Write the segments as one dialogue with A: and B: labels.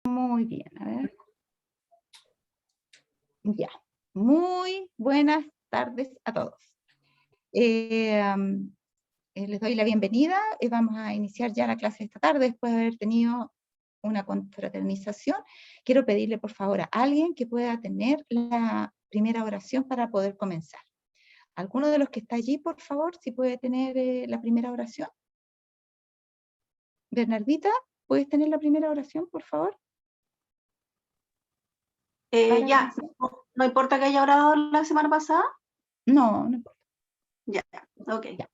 A: Muy bien, a ver. Ya. Muy buenas tardes a todos. Les doy la bienvenida. Vamos a iniciar ya la clase esta tarde después de haber tenido una confraternización. Quiero pedirle por favor a alguien que pueda tener la primera oración para poder comenzar. ¿Alguno de los que está allí, por favor, si puede tener la primera oración? Bernardita, ¿puedes tener la primera oración, por favor?
B: Ya, no importa que haya orado la semana pasada.
A: No, no importa.
B: Ya, ok.
A: Ya.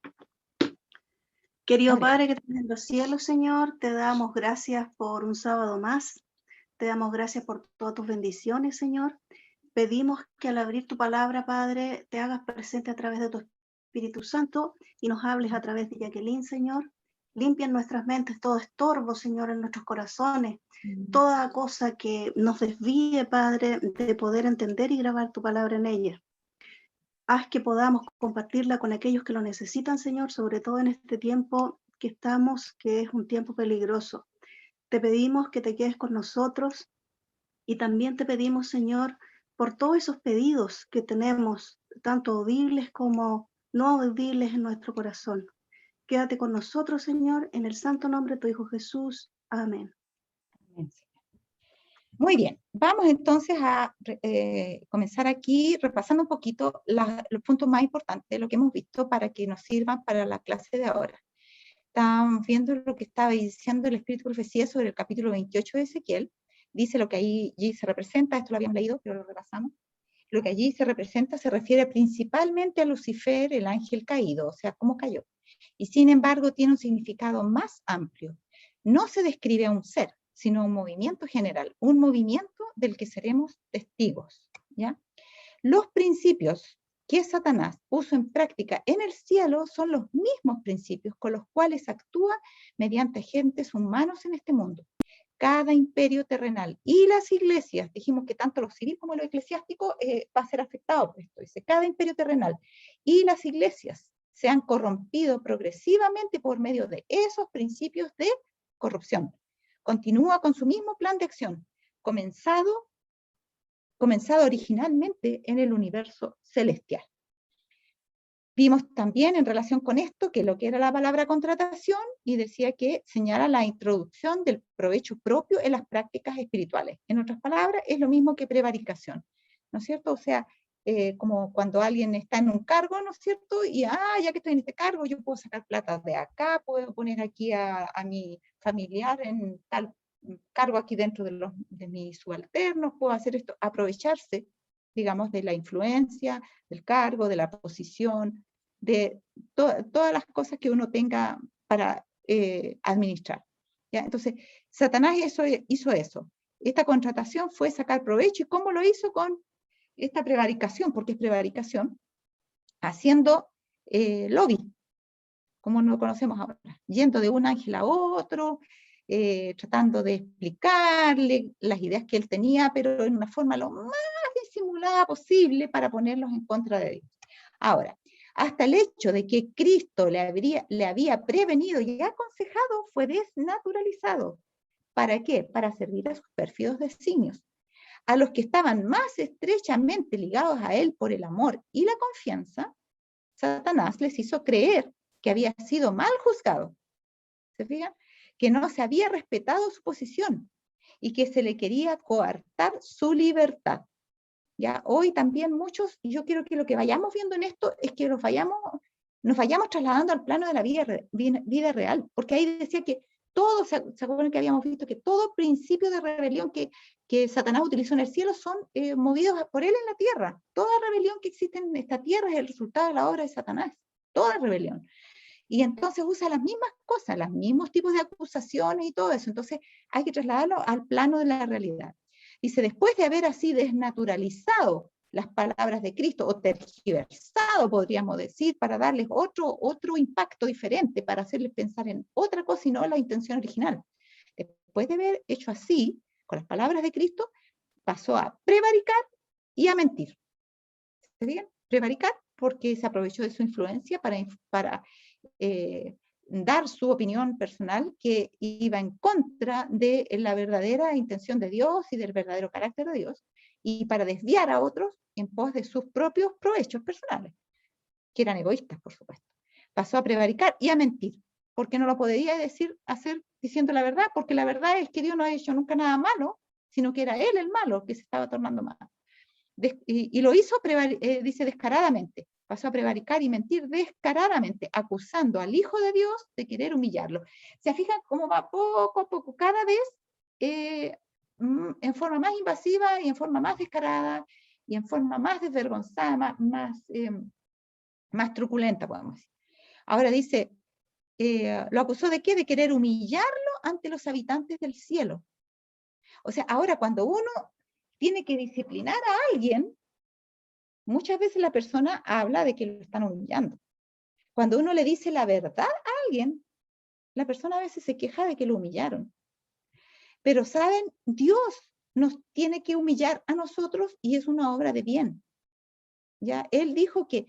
B: Querido
A: Adelante.
B: Padre que estás en los cielos, Señor, te damos gracias por un sábado más. Te damos gracias por todas tus bendiciones, Señor. Pedimos que al abrir tu palabra, Padre, te hagas presente a través de tu Espíritu Santo y nos hables a través de Jacqueline, Señor. Limpia en nuestras mentes todo estorbo, Señor, en nuestros corazones. Toda cosa que nos desvíe, Padre, de poder entender y grabar tu palabra en ella. Haz que podamos compartirla con aquellos que lo necesitan, Señor, sobre todo en este tiempo que estamos, que es un tiempo peligroso. Te pedimos que te quedes con nosotros y también te pedimos, Señor, por todos esos pedidos que tenemos, tanto audibles como no audibles en nuestro corazón. Quédate con nosotros, Señor, en el santo nombre de tu Hijo Jesús. Amén.
A: Muy bien, vamos entonces a comenzar aquí repasando un poquito los puntos más importantes de lo que hemos visto para que nos sirvan para la clase de ahora. Estábamos viendo lo que estaba diciendo el Espíritu de Profecía sobre el capítulo 28 de Ezequiel. Dice lo que allí se representa, esto lo habíamos leído, pero lo repasamos. Lo que allí se representa se refiere principalmente a Lucifer, el ángel caído, o sea, cómo cayó. Y sin embargo tiene un significado más amplio. No se describe a un ser, sino a un movimiento general, un movimiento del que seremos testigos, ¿ya? Los principios que Satanás puso en práctica en el cielo son los mismos principios con los cuales actúa mediante agentes humanos en este mundo. Cada imperio terrenal y las iglesias, dijimos que tanto lo civil como lo eclesiástico va a ser afectado por esto, dice, cada imperio terrenal y las iglesias se han corrompido progresivamente por medio de esos principios de corrupción. Continúa con su mismo plan de acción, comenzado originalmente en el universo celestial. Vimos también en relación con esto que lo que era la palabra contratación y decía que señala la introducción del provecho propio en las prácticas espirituales. En otras palabras, es lo mismo que prevaricación, ¿no es cierto? O sea, como cuando alguien está en un cargo, ¿no es cierto? Y ya que estoy en este cargo, yo puedo sacar plata de acá, puedo poner aquí a mi familiar en tal cargo aquí dentro de mis subalternos, puedo hacer esto, aprovecharse, digamos, de la influencia, del cargo, de la posición, de todas las cosas que uno tenga para administrar. ¿Ya? Entonces, Satanás hizo eso. Esta contratación fue sacar provecho. ¿Y cómo lo hizo? Con esta prevaricación, porque es prevaricación, haciendo lobby, como lo conocemos ahora, yendo de un ángel a otro, tratando de explicarle las ideas que él tenía, pero en una forma lo más disimulada posible para ponerlos en contra de Dios. Ahora, hasta el hecho de que Cristo le había prevenido y aconsejado fue desnaturalizado. ¿Para qué? Para servir a sus pérfidos designios. A los que estaban más estrechamente ligados a él por el amor y la confianza, Satanás les hizo creer que había sido mal juzgado. ¿Se fijan? Que no se había respetado su posición y que se le quería coartar su libertad. Ya hoy también muchos, y yo quiero que lo que vayamos viendo en esto es que nos vayamos trasladando al plano de la vida real, porque ahí decía que todo, ¿se acuerdan que habíamos visto que todo principio de rebelión que Satanás utilizó en el cielo son movidos por él en la tierra? Toda rebelión que existe en esta tierra es el resultado de la obra de Satanás, toda rebelión. Y entonces usa las mismas cosas, los mismos tipos de acusaciones y todo eso. Entonces hay que trasladarlo al plano de la realidad. Dice, después de haber así desnaturalizado las palabras de Cristo, o tergiversado, podríamos decir, para darles otro impacto diferente, para hacerles pensar en otra cosa y no la intención original. Después de haber hecho así, con las palabras de Cristo, pasó a prevaricar y a mentir. ¿Se bien? Prevaricar porque se aprovechó de su influencia para dar su opinión personal que iba en contra de la verdadera intención de Dios y del verdadero carácter de Dios, y para desviar a otros en pos de sus propios provechos personales, que eran egoístas, por supuesto. Pasó a prevaricar y a mentir, porque no lo podía hacer diciendo la verdad, porque la verdad es que Dios no ha hecho nunca nada malo, sino que era él el malo que se estaba tornando malo. Y lo hizo, dice, descaradamente. Pasó a prevaricar y mentir descaradamente, acusando al Hijo de Dios de querer humillarlo. ¿Se fijan cómo va poco a poco, cada vez en forma más invasiva y en forma más descarada y en forma más desvergonzada, más truculenta, podemos decir? Ahora dice, ¿lo acusó de qué? De querer humillarlo ante los habitantes del cielo. O sea, ahora cuando uno tiene que disciplinar a alguien, muchas veces la persona habla de que lo están humillando. Cuando uno le dice la verdad a alguien, la persona a veces se queja de que lo humillaron. Pero saben, Dios nos tiene que humillar a nosotros y es una obra de bien. ¿Ya? Él dijo que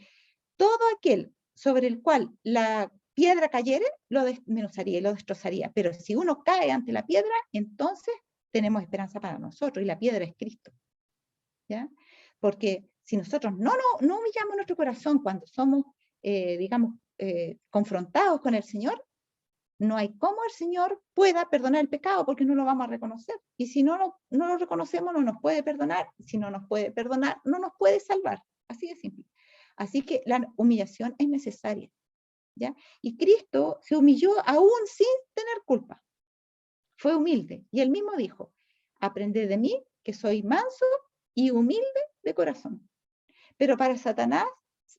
A: todo aquel sobre el cual la piedra cayere, lo desmenuzaría y lo destrozaría. Pero si uno cae ante la piedra, entonces tenemos esperanza para nosotros, y la piedra es Cristo. ¿Ya? Porque si nosotros no humillamos nuestro corazón cuando somos, confrontados con el Señor, no hay cómo el Señor pueda perdonar el pecado, porque no lo vamos a reconocer. Y si no lo reconocemos, no nos puede perdonar. Si no nos puede perdonar, no nos puede salvar. Así de simple. Así que la humillación es necesaria. ¿Ya? Y Cristo se humilló aún sin tener culpa. Fue humilde. Y él mismo dijo, aprended de mí, que soy manso y humilde de corazón. Pero para Satanás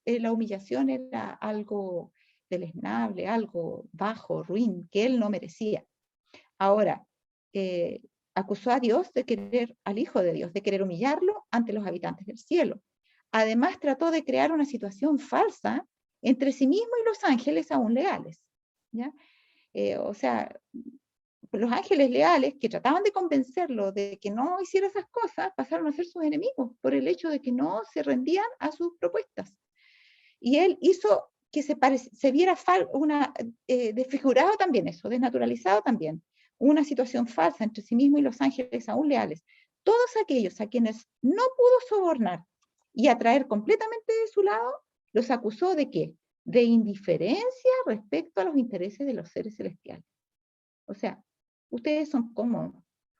A: la humillación era algo deleznable, algo bajo, ruin, que él no merecía. Ahora, acusó a Dios de querer, al Hijo de Dios, de querer humillarlo ante los habitantes del cielo. Además, trató de crear una situación falsa entre sí mismo y los ángeles aún leales. ¿Ya? O sea, los ángeles leales que trataban de convencerlo de que no hiciera esas cosas, pasaron a ser sus enemigos por el hecho de que no se rendían a sus propuestas. Y él hizo que se viera desfigurado también eso, desnaturalizado también, una situación falsa entre sí mismo y los ángeles aún leales. Todos aquellos a quienes no pudo sobornar y atraer completamente de su lado, los acusó ¿de qué? De indiferencia respecto a los intereses de los seres celestiales. O sea, ustedes son cómodos,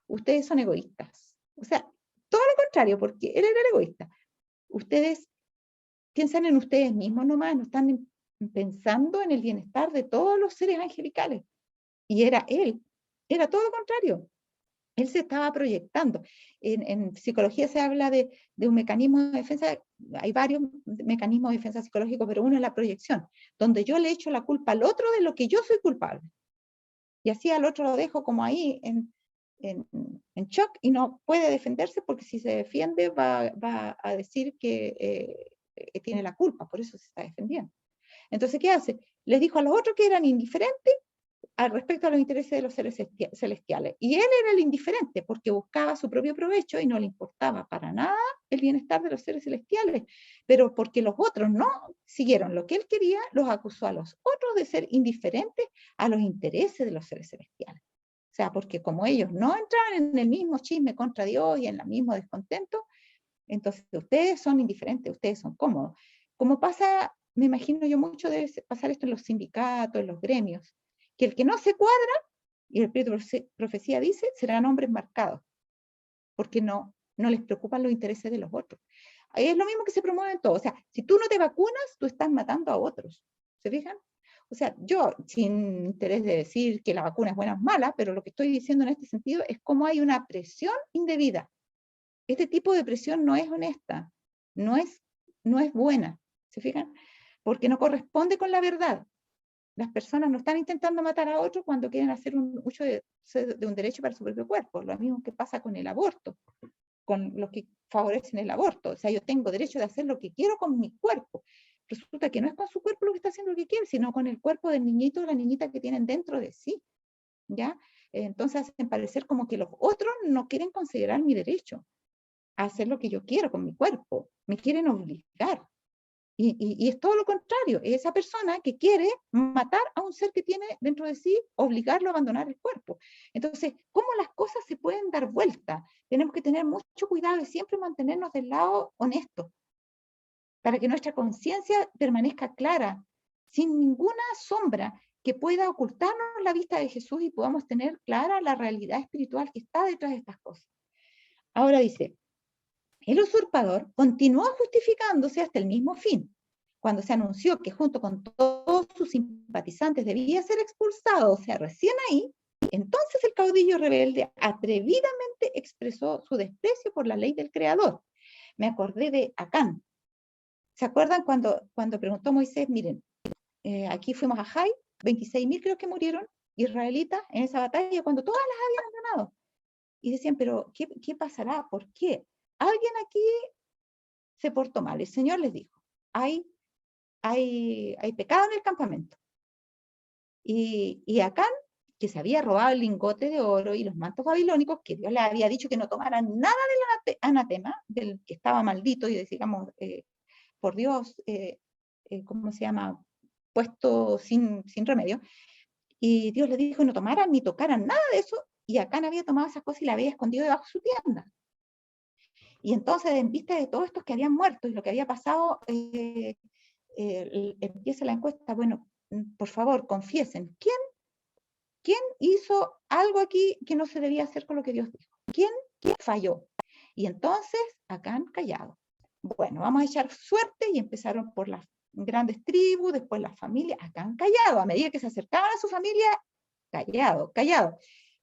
A: ustedes son egoístas. O sea, todo lo contrario, porque él era el egoísta. Ustedes piensan en ustedes mismos nomás, no están pensando en el bienestar de todos los seres angelicales. Y era él, era todo lo contrario. Él se estaba proyectando. En psicología se habla de un mecanismo de defensa, hay varios mecanismos de defensa psicológicos, pero uno es la proyección, donde yo le echo la culpa al otro de lo que yo soy culpable. Y así al otro lo dejo como ahí en shock y no puede defenderse, porque si se defiende va a decir que tiene la culpa, por eso se está defendiendo. Entonces, ¿qué hace? Les dijo a los otros que eran indiferentes al respecto a los intereses de los seres celestiales. Y él era el indiferente, porque buscaba su propio provecho y no le importaba para nada el bienestar de los seres celestiales. Pero porque los otros no siguieron lo que él quería, los acusó a los otros de ser indiferentes a los intereses de los seres celestiales. O sea, porque como ellos no entraban en el mismo chisme contra Dios y en el mismo descontento, entonces ustedes son indiferentes, ustedes son cómodos. Como pasa, me imagino yo mucho debe pasar esto en los sindicatos, en los gremios, que el que no se cuadra, y el espíritu de profecía dice, serán hombres marcados, porque no les preocupan los intereses de los otros. Es lo mismo que se promueve en todo. O sea, si tú no te vacunas, tú estás matando a otros. ¿Se fijan? O sea, yo, sin interés de decir que la vacuna es buena o mala, pero lo que estoy diciendo en este sentido es cómo hay una presión indebida. Este tipo de presión no es honesta, no es buena. ¿Se fijan? Porque no corresponde con la verdad. Las personas no están intentando matar a otro cuando quieren hacer un uso de un derecho para su propio cuerpo. Lo mismo que pasa con el aborto, con los que favorecen el aborto. O sea, yo tengo derecho de hacer lo que quiero con mi cuerpo. Resulta que no es con su cuerpo lo que está haciendo lo que quiere, sino con el cuerpo del niñito o la niñita que tienen dentro de sí. ¿Ya? Entonces hacen parecer como que los otros no quieren considerar mi derecho a hacer lo que yo quiero con mi cuerpo. Me quieren obligar. Y es todo lo contrario, es esa persona que quiere matar a un ser que tiene dentro de sí, obligarlo a abandonar el cuerpo. Entonces, ¿cómo las cosas se pueden dar vuelta? Tenemos que tener mucho cuidado y siempre mantenernos del lado honesto, para que nuestra conciencia permanezca clara, sin ninguna sombra que pueda ocultarnos la vista de Jesús y podamos tener clara la realidad espiritual que está detrás de estas cosas. Ahora dice, el usurpador continuó justificándose hasta el mismo fin. Cuando se anunció que junto con todos sus simpatizantes debía ser expulsado, o sea, recién ahí, entonces el caudillo rebelde atrevidamente expresó su desprecio por la ley del Creador. Me acordé de Acán. ¿Se acuerdan cuando preguntó Moisés, miren, aquí fuimos a Jai, 26.000 creo que murieron, israelitas, en esa batalla, cuando todas las habían ganado? Y decían, pero ¿qué pasará? ¿Por qué? Alguien aquí se portó mal. El Señor les dijo, hay pecado en el campamento. Y Acán, que se había robado el lingote de oro y los mantos babilónicos, que Dios le había dicho que no tomaran nada del anatema, del que estaba maldito y digamos, por Dios, ¿cómo se llama? Puesto sin remedio. Y Dios le dijo no tomaran ni tocaran nada de eso, y Acán había tomado esas cosas y la había escondido debajo de su tienda. Y entonces, en vista de todos estos que habían muerto y lo que había pasado, empieza la encuesta, bueno, por favor, confiesen, ¿quién hizo algo aquí que no se debía hacer con lo que Dios dijo? ¿Quién falló? Y entonces, Acán callado. Bueno, vamos a echar suerte, y empezaron por las grandes tribus, después las familias, Acán callado. A medida que se acercaban a su familia, callado.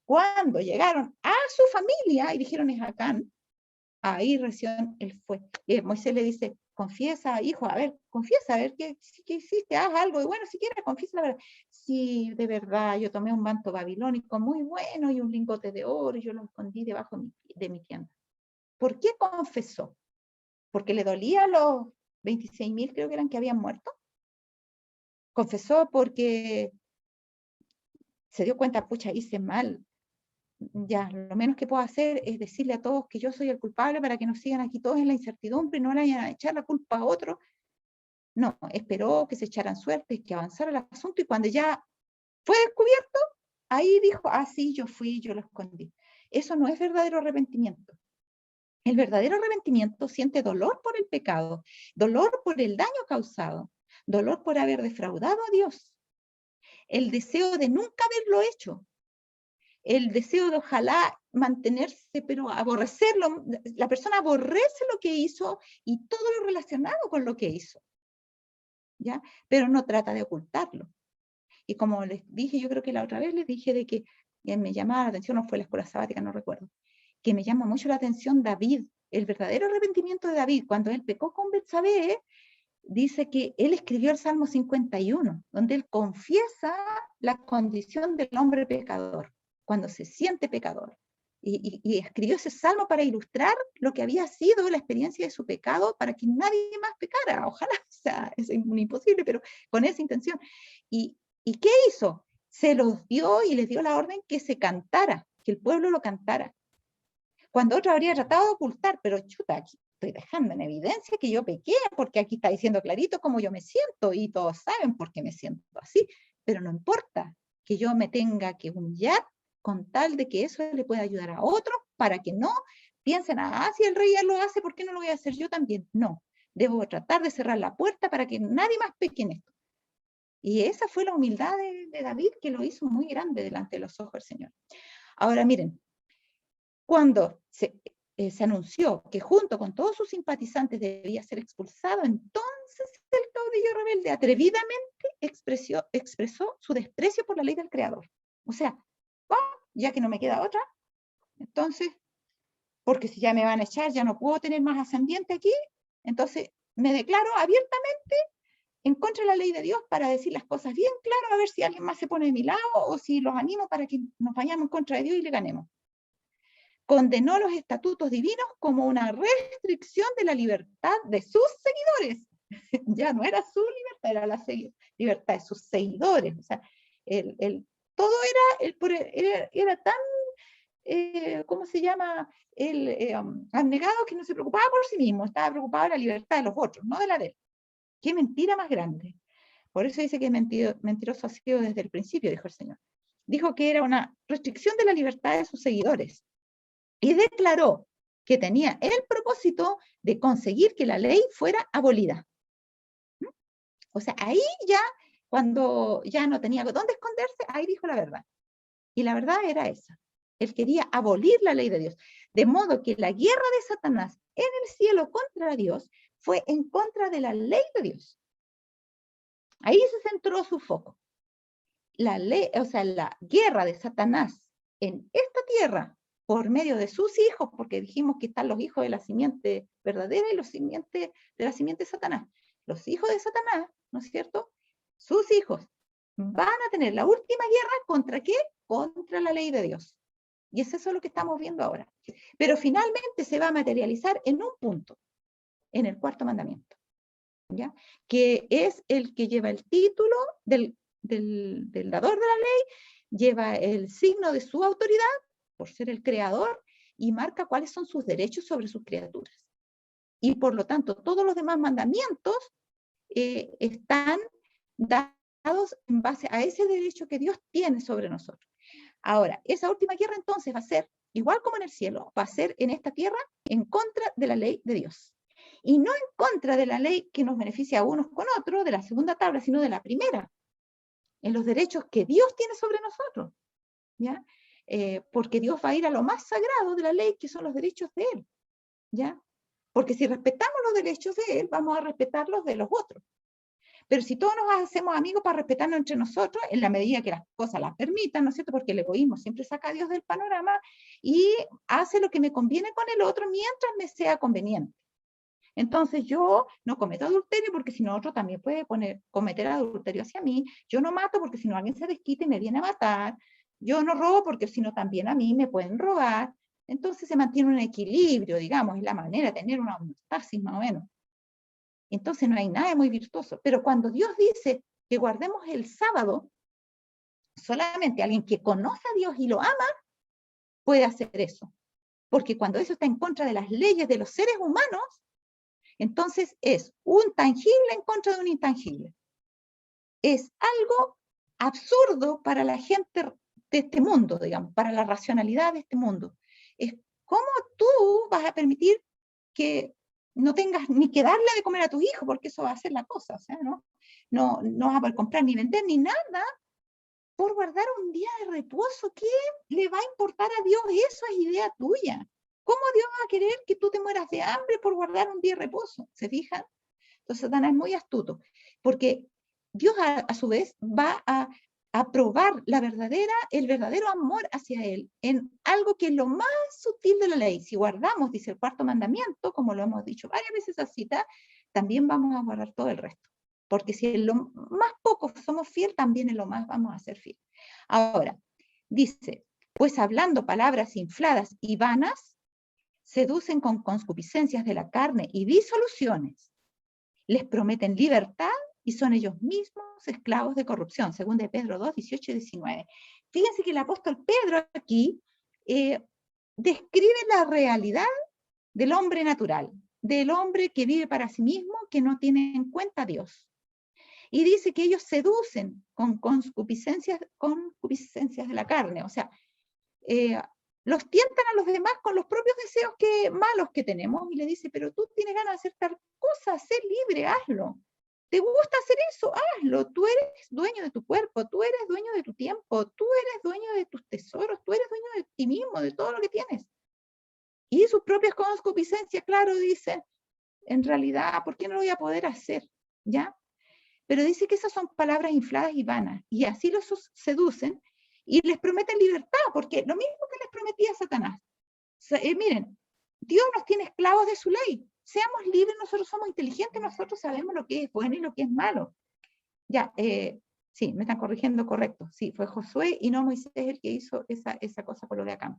A: Cuando llegaron a su familia y dijeron es Acán, ahí recién él fue. Moisés le dice, confiesa, hijo, confiesa, a ver qué hiciste, haz algo, y bueno, si quieres, confiesa la verdad. Sí, de verdad, yo tomé un manto babilónico muy bueno y un lingote de oro, y yo lo escondí debajo de mi tienda. ¿Por qué confesó? ¿Porque le dolía a los 26.000, creo que eran, que habían muerto? ¿Confesó porque se dio cuenta, pucha, hice mal? Ya, lo menos que puedo hacer es decirle a todos que yo soy el culpable para que nos sigan aquí todos en la incertidumbre y no le vayan a echar la culpa a otro. No, esperó que se echaran suerte, que avanzara el asunto, y cuando ya fue descubierto, ahí dijo, sí, yo fui, yo lo escondí. Eso no es verdadero arrepentimiento. El verdadero arrepentimiento siente dolor por el pecado, dolor por el daño causado, dolor por haber defraudado a Dios, el deseo de nunca haberlo hecho, el deseo de ojalá mantenerse, pero aborrecerlo. La persona aborrece lo que hizo y todo lo relacionado con lo que hizo, ¿ya? Pero no trata de ocultarlo. Y como les dije, yo creo que la otra vez les dije de que me llamaba la atención, no fue la escuela sabática, no recuerdo, que me llama mucho la atención David, el verdadero arrepentimiento de David, cuando él pecó con Betsabé, dice que él escribió el Salmo 51, donde él confiesa la condición del hombre pecador, cuando se siente pecador. Y escribió ese salmo para ilustrar lo que había sido la experiencia de su pecado, para que nadie más pecara. Ojalá, o sea, es imposible, pero con esa intención. ¿Y qué hizo? Se los dio y les dio la orden que se cantara, que el pueblo lo cantara. Cuando otro habría tratado de ocultar, pero chuta, aquí estoy dejando en evidencia que yo pequé, porque aquí está diciendo clarito cómo yo me siento, y todos saben por qué me siento así, pero no importa que yo me tenga que humillar con tal de que eso le pueda ayudar a otros, para que no piensen, si el rey ya lo hace, ¿por qué no lo voy a hacer yo también? No, debo tratar de cerrar la puerta para que nadie más peque en esto. Y esa fue la humildad de David, que lo hizo muy grande delante de los ojos del Señor. Ahora miren, cuando se anunció que junto con todos sus simpatizantes debía ser expulsado, entonces el caudillo rebelde atrevidamente expresó su desprecio por la ley del Creador. O sea, ya que no me queda otra, entonces, porque si ya me van a echar, ya no puedo tener más ascendiente aquí, entonces me declaro abiertamente en contra de la ley de Dios, para decir las cosas bien claras, a ver si alguien más se pone de mi lado, o si los animo para que nos vayamos en contra de Dios y le ganemos. Condenó los estatutos divinos como una restricción de la libertad de sus seguidores. Ya no era su libertad, era la libertad de sus seguidores. O sea, todo era tan, ¿cómo se llama? Abnegado, que no se preocupaba por sí mismo, estaba preocupado de la libertad de los otros, no de la de él. qué mentira más grande. Por eso dice que mentiroso ha sido desde el principio, dijo el Señor. Dijo que era una restricción de la libertad de sus seguidores. Y declaró que tenía el propósito de conseguir que la ley fuera abolida. O sea, ahí ya, cuando ya no tenía dónde esconderse, ahí dijo la verdad. Y la verdad era esa. Él quería abolir la ley de Dios. De modo que la guerra de Satanás en el cielo contra Dios fue en contra de la ley de Dios. Ahí se centró su foco. La ley, o sea, la guerra de Satanás en esta tierra por medio de sus hijos, porque dijimos que están los hijos de la simiente verdadera y los simientes de la simiente de Satanás. Los hijos de Satanás, ¿no es cierto? Sus hijos van a tener la última guerra ¿contra qué? Contra la ley de Dios. Y es eso lo que estamos viendo ahora. Pero finalmente se va a materializar en un punto, en el cuarto mandamiento, ¿ya? Que es el que lleva el título del dador de la ley, lleva el signo de su autoridad, por ser el creador, y marca cuáles son sus derechos sobre sus criaturas. Y por lo tanto, todos los demás mandamientos están dados en base a ese derecho que Dios tiene sobre nosotros. Ahora, esa última guerra entonces va a ser, igual como en el cielo, va a ser en esta tierra en contra de la ley de Dios. Y no en contra de la ley que nos beneficia a unos con otros, de la segunda tabla, sino de la primera, en los derechos que Dios tiene sobre nosotros, ¿ya? Porque Dios va a ir a lo más sagrado de la ley, que son los derechos de Él, ¿ya? Porque si respetamos los derechos de Él, vamos a respetar los de los otros. Pero si todos nos hacemos amigos para respetarnos entre nosotros, en la medida que las cosas las permitan, ¿no es cierto? Porque el egoísmo siempre saca a Dios del panorama y hace lo que me conviene con el otro mientras me sea conveniente. Entonces yo no cometo adulterio porque si no otro también puede cometer adulterio hacia mí. Yo no mato porque si no alguien se desquita y me viene a matar. Yo no robo porque si no también a mí me pueden robar. Entonces se mantiene un equilibrio, digamos, es la manera de tener una homeostasis más o menos. Entonces no hay nada muy virtuoso. Pero cuando Dios dice que guardemos el sábado, solamente alguien que conoce a Dios y lo ama puede hacer eso. Porque cuando eso está en contra de las leyes de los seres humanos, entonces es un tangible en contra de un intangible. Es algo absurdo para la gente de este mundo, digamos, para la racionalidad de este mundo. Es cómo tú vas a permitir que no tengas ni que darle de comer a tu hijo, porque eso va a ser la cosa, o sea, no vas a poder comprar ni vender ni nada por guardar un día de reposo. ¿Qué le va a importar a Dios? Eso es idea tuya. ¿Cómo Dios va a querer que tú te mueras de hambre por guardar un día de reposo? ¿Se fijan? Entonces Satanás es muy astuto, porque Dios a su vez va a probar el verdadero amor hacia Él en algo que es lo más sutil de la ley. Si guardamos, dice el cuarto mandamiento, como lo hemos dicho varias veces a cita, también vamos a guardar todo el resto. Porque si en lo más poco somos fieles, también en lo más vamos a ser fieles. Ahora, dice, pues hablando palabras infladas y vanas, seducen con concupiscencias de la carne y disoluciones. Les prometen libertad y son ellos mismos esclavos de corrupción, según de Pedro 2, 18 y 19. Fíjense que el apóstol Pedro aquí describe la realidad del hombre natural, del hombre que vive para sí mismo, que no tiene en cuenta a Dios. Y dice que ellos seducen con concupiscencias de la carne, o sea, los tientan a los demás con los propios deseos malos que tenemos y le dice, pero tú tienes ganas de hacer tal cosa, sé libre, hazlo. ¿Te gusta hacer eso? Hazlo. Tú eres dueño de tu cuerpo, tú eres dueño de tu tiempo, tú eres dueño de tus tesoros, tú eres dueño de ti mismo, de todo lo que tienes. Y sus propias concupiscencias, claro, dice, en realidad, ¿por qué no lo voy a poder hacer? ¿Ya? Pero dice que esas son palabras infladas y vanas, y así los seducen y les prometen libertad, porque lo mismo que les prometía Satanás. Miren, Dios nos tiene esclavos de su ley. Seamos libres, nosotros somos inteligentes, nosotros sabemos lo que es bueno y lo que es malo. Ya, sí, me están corrigiendo, correcto. Sí, fue Josué y no Moisés el que hizo esa cosa con lo de acá.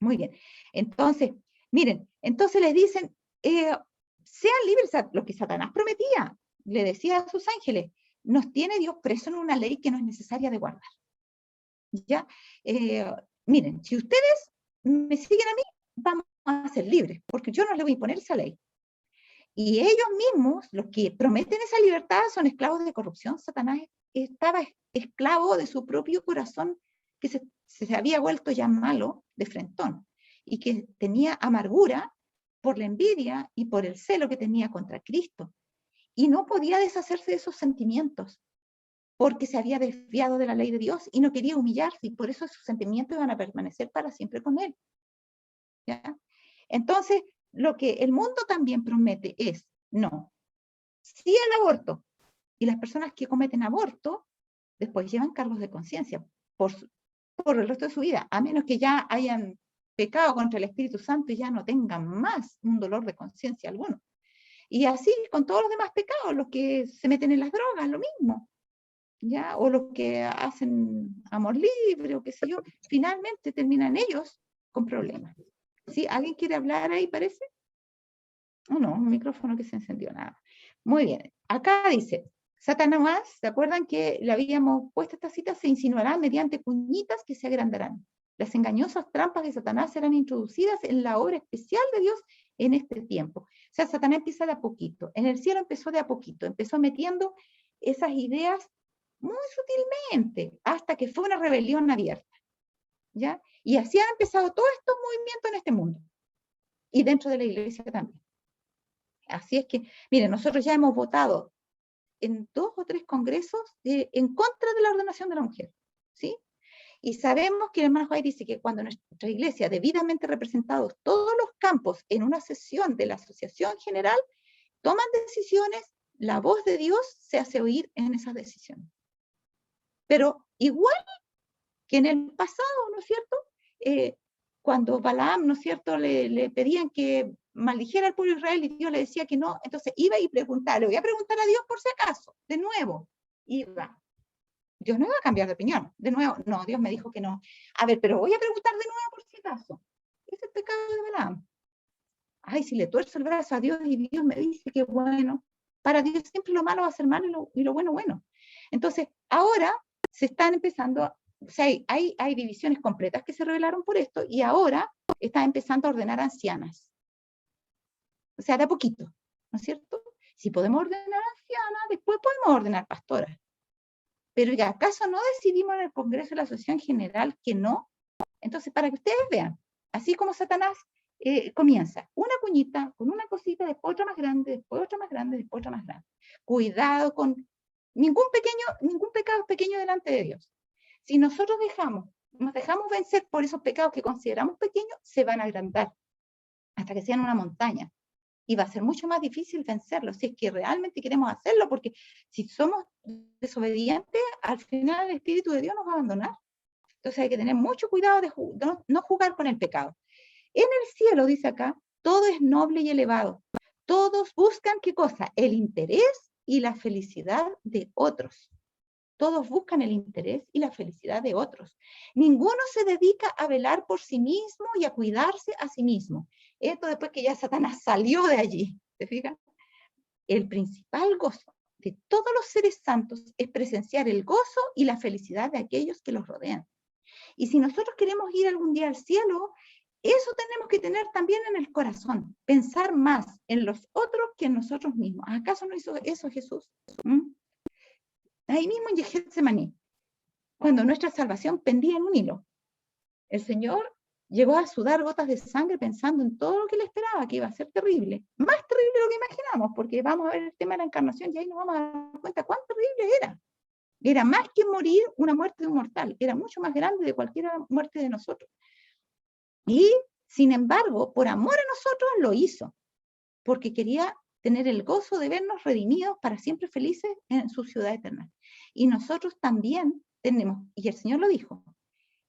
A: Muy bien. Entonces, miren, entonces les dicen, sean libres, lo que Satanás prometía. Le decía a sus ángeles, nos tiene Dios preso en una ley que no es necesaria de guardar. ¿Ya? Miren, si ustedes me siguen a mí, vamos a ser libres, porque yo no les voy a imponer esa ley. Y ellos mismos, los que prometen esa libertad, son esclavos de corrupción. Satanás estaba esclavo de su propio corazón, que se había vuelto ya malo de frentón, y que tenía amargura por la envidia y por el celo que tenía contra Cristo. Y no podía deshacerse de esos sentimientos, porque se había desviado de la ley de Dios y no quería humillarse, y por eso esos sentimientos iban a permanecer para siempre con él. ¿Ya? Entonces, lo que el mundo también promete es, no, sí el aborto, y las personas que cometen aborto después llevan cargos de conciencia por el resto de su vida, a menos que ya hayan pecado contra el Espíritu Santo y ya no tengan más un dolor de conciencia alguno. Y así con todos los demás pecados, los que se meten en las drogas, lo mismo, ¿ya? O los que hacen amor libre o qué sé yo, finalmente terminan ellos con problemas. ¿Sí? ¿Alguien quiere hablar ahí, parece? Oh, no, un micrófono que se encendió, nada. Muy bien, acá dice, Satanás, ¿se acuerdan que le habíamos puesto esta cita? Se insinuará mediante cuñitas que se agrandarán. Las engañosas trampas de Satanás serán introducidas en la obra especial de Dios en este tiempo. O sea, Satanás empieza de a poquito. En el cielo empezó de a poquito, empezó metiendo esas ideas muy sutilmente, hasta que fue una rebelión abierta, ¿ya? Y así han empezado todos estos movimientos en este mundo, y dentro de la iglesia también. Así es que, miren, nosotros ya hemos votado en 2 o 3 congresos en contra de la ordenación de la mujer, ¿sí? Y sabemos que el hermano White dice que cuando nuestra iglesia, debidamente representados todos los campos en una sesión de la Asociación General, toman decisiones, la voz de Dios se hace oír en esas decisiones. Pero igual que en el pasado, ¿no es cierto? Cuando Balaam, ¿no es cierto?, le pedían que maldijera al pueblo de Israel y Dios le decía que no, entonces iba y preguntaba, le voy a preguntar a Dios por si acaso, de nuevo, iba. Dios no iba a cambiar de opinión, de nuevo, no, Dios me dijo que no. A ver, pero voy a preguntar de nuevo por si acaso. Ese es el pecado de Balaam. Ay, si le tuerzo el brazo a Dios y Dios me dice que bueno, para Dios siempre lo malo va a ser malo y lo bueno, bueno. Entonces, ahora se están empezando, o sea, hay divisiones completas que se revelaron por esto, y ahora está empezando a ordenar ancianas. O sea, de a poquito, ¿no es cierto? Si podemos ordenar ancianas, después podemos ordenar pastoras. Pero ¿y acaso no decidimos en el Congreso de la Asociación General que no? Entonces, para que ustedes vean, así como Satanás comienza una cuñita con una cosita, después otra más grande, después otra más grande, después otra más grande. Cuidado con ningún pecado es pequeño delante de Dios. Si nosotros nos dejamos vencer por esos pecados que consideramos pequeños, se van a agrandar hasta que sean una montaña. Y va a ser mucho más difícil vencerlos si es que realmente queremos hacerlo, porque si somos desobedientes, al final el Espíritu de Dios nos va a abandonar. Entonces hay que tener mucho cuidado de no jugar con el pecado. En el cielo, dice acá, todo es noble y elevado. Todos buscan, ¿qué cosa? El interés y la felicidad de otros. Todos buscan el interés y la felicidad de otros. Ninguno se dedica a velar por sí mismo y a cuidarse a sí mismo. Esto después que ya Satanás salió de allí, ¿te fijas? El principal gozo de todos los seres santos es presenciar el gozo y la felicidad de aquellos que los rodean. Y si nosotros queremos ir algún día al cielo, eso tenemos que tener también en el corazón, pensar más en los otros que en nosotros mismos. ¿Acaso no hizo eso Jesús? ¿Mm? Ahí mismo en Getsemaní, cuando nuestra salvación pendía en un hilo, el Señor llegó a sudar gotas de sangre pensando en todo lo que le esperaba, que iba a ser terrible, más terrible de lo que imaginamos, porque vamos a ver el tema de la encarnación y ahí nos vamos a dar cuenta cuán terrible era. Era más que morir una muerte de un mortal, era mucho más grande de cualquier muerte de nosotros. Y, sin embargo, por amor a nosotros lo hizo, porque quería tener el gozo de vernos redimidos para siempre felices en su ciudad eterna. Y nosotros también tenemos, y el Señor lo dijo,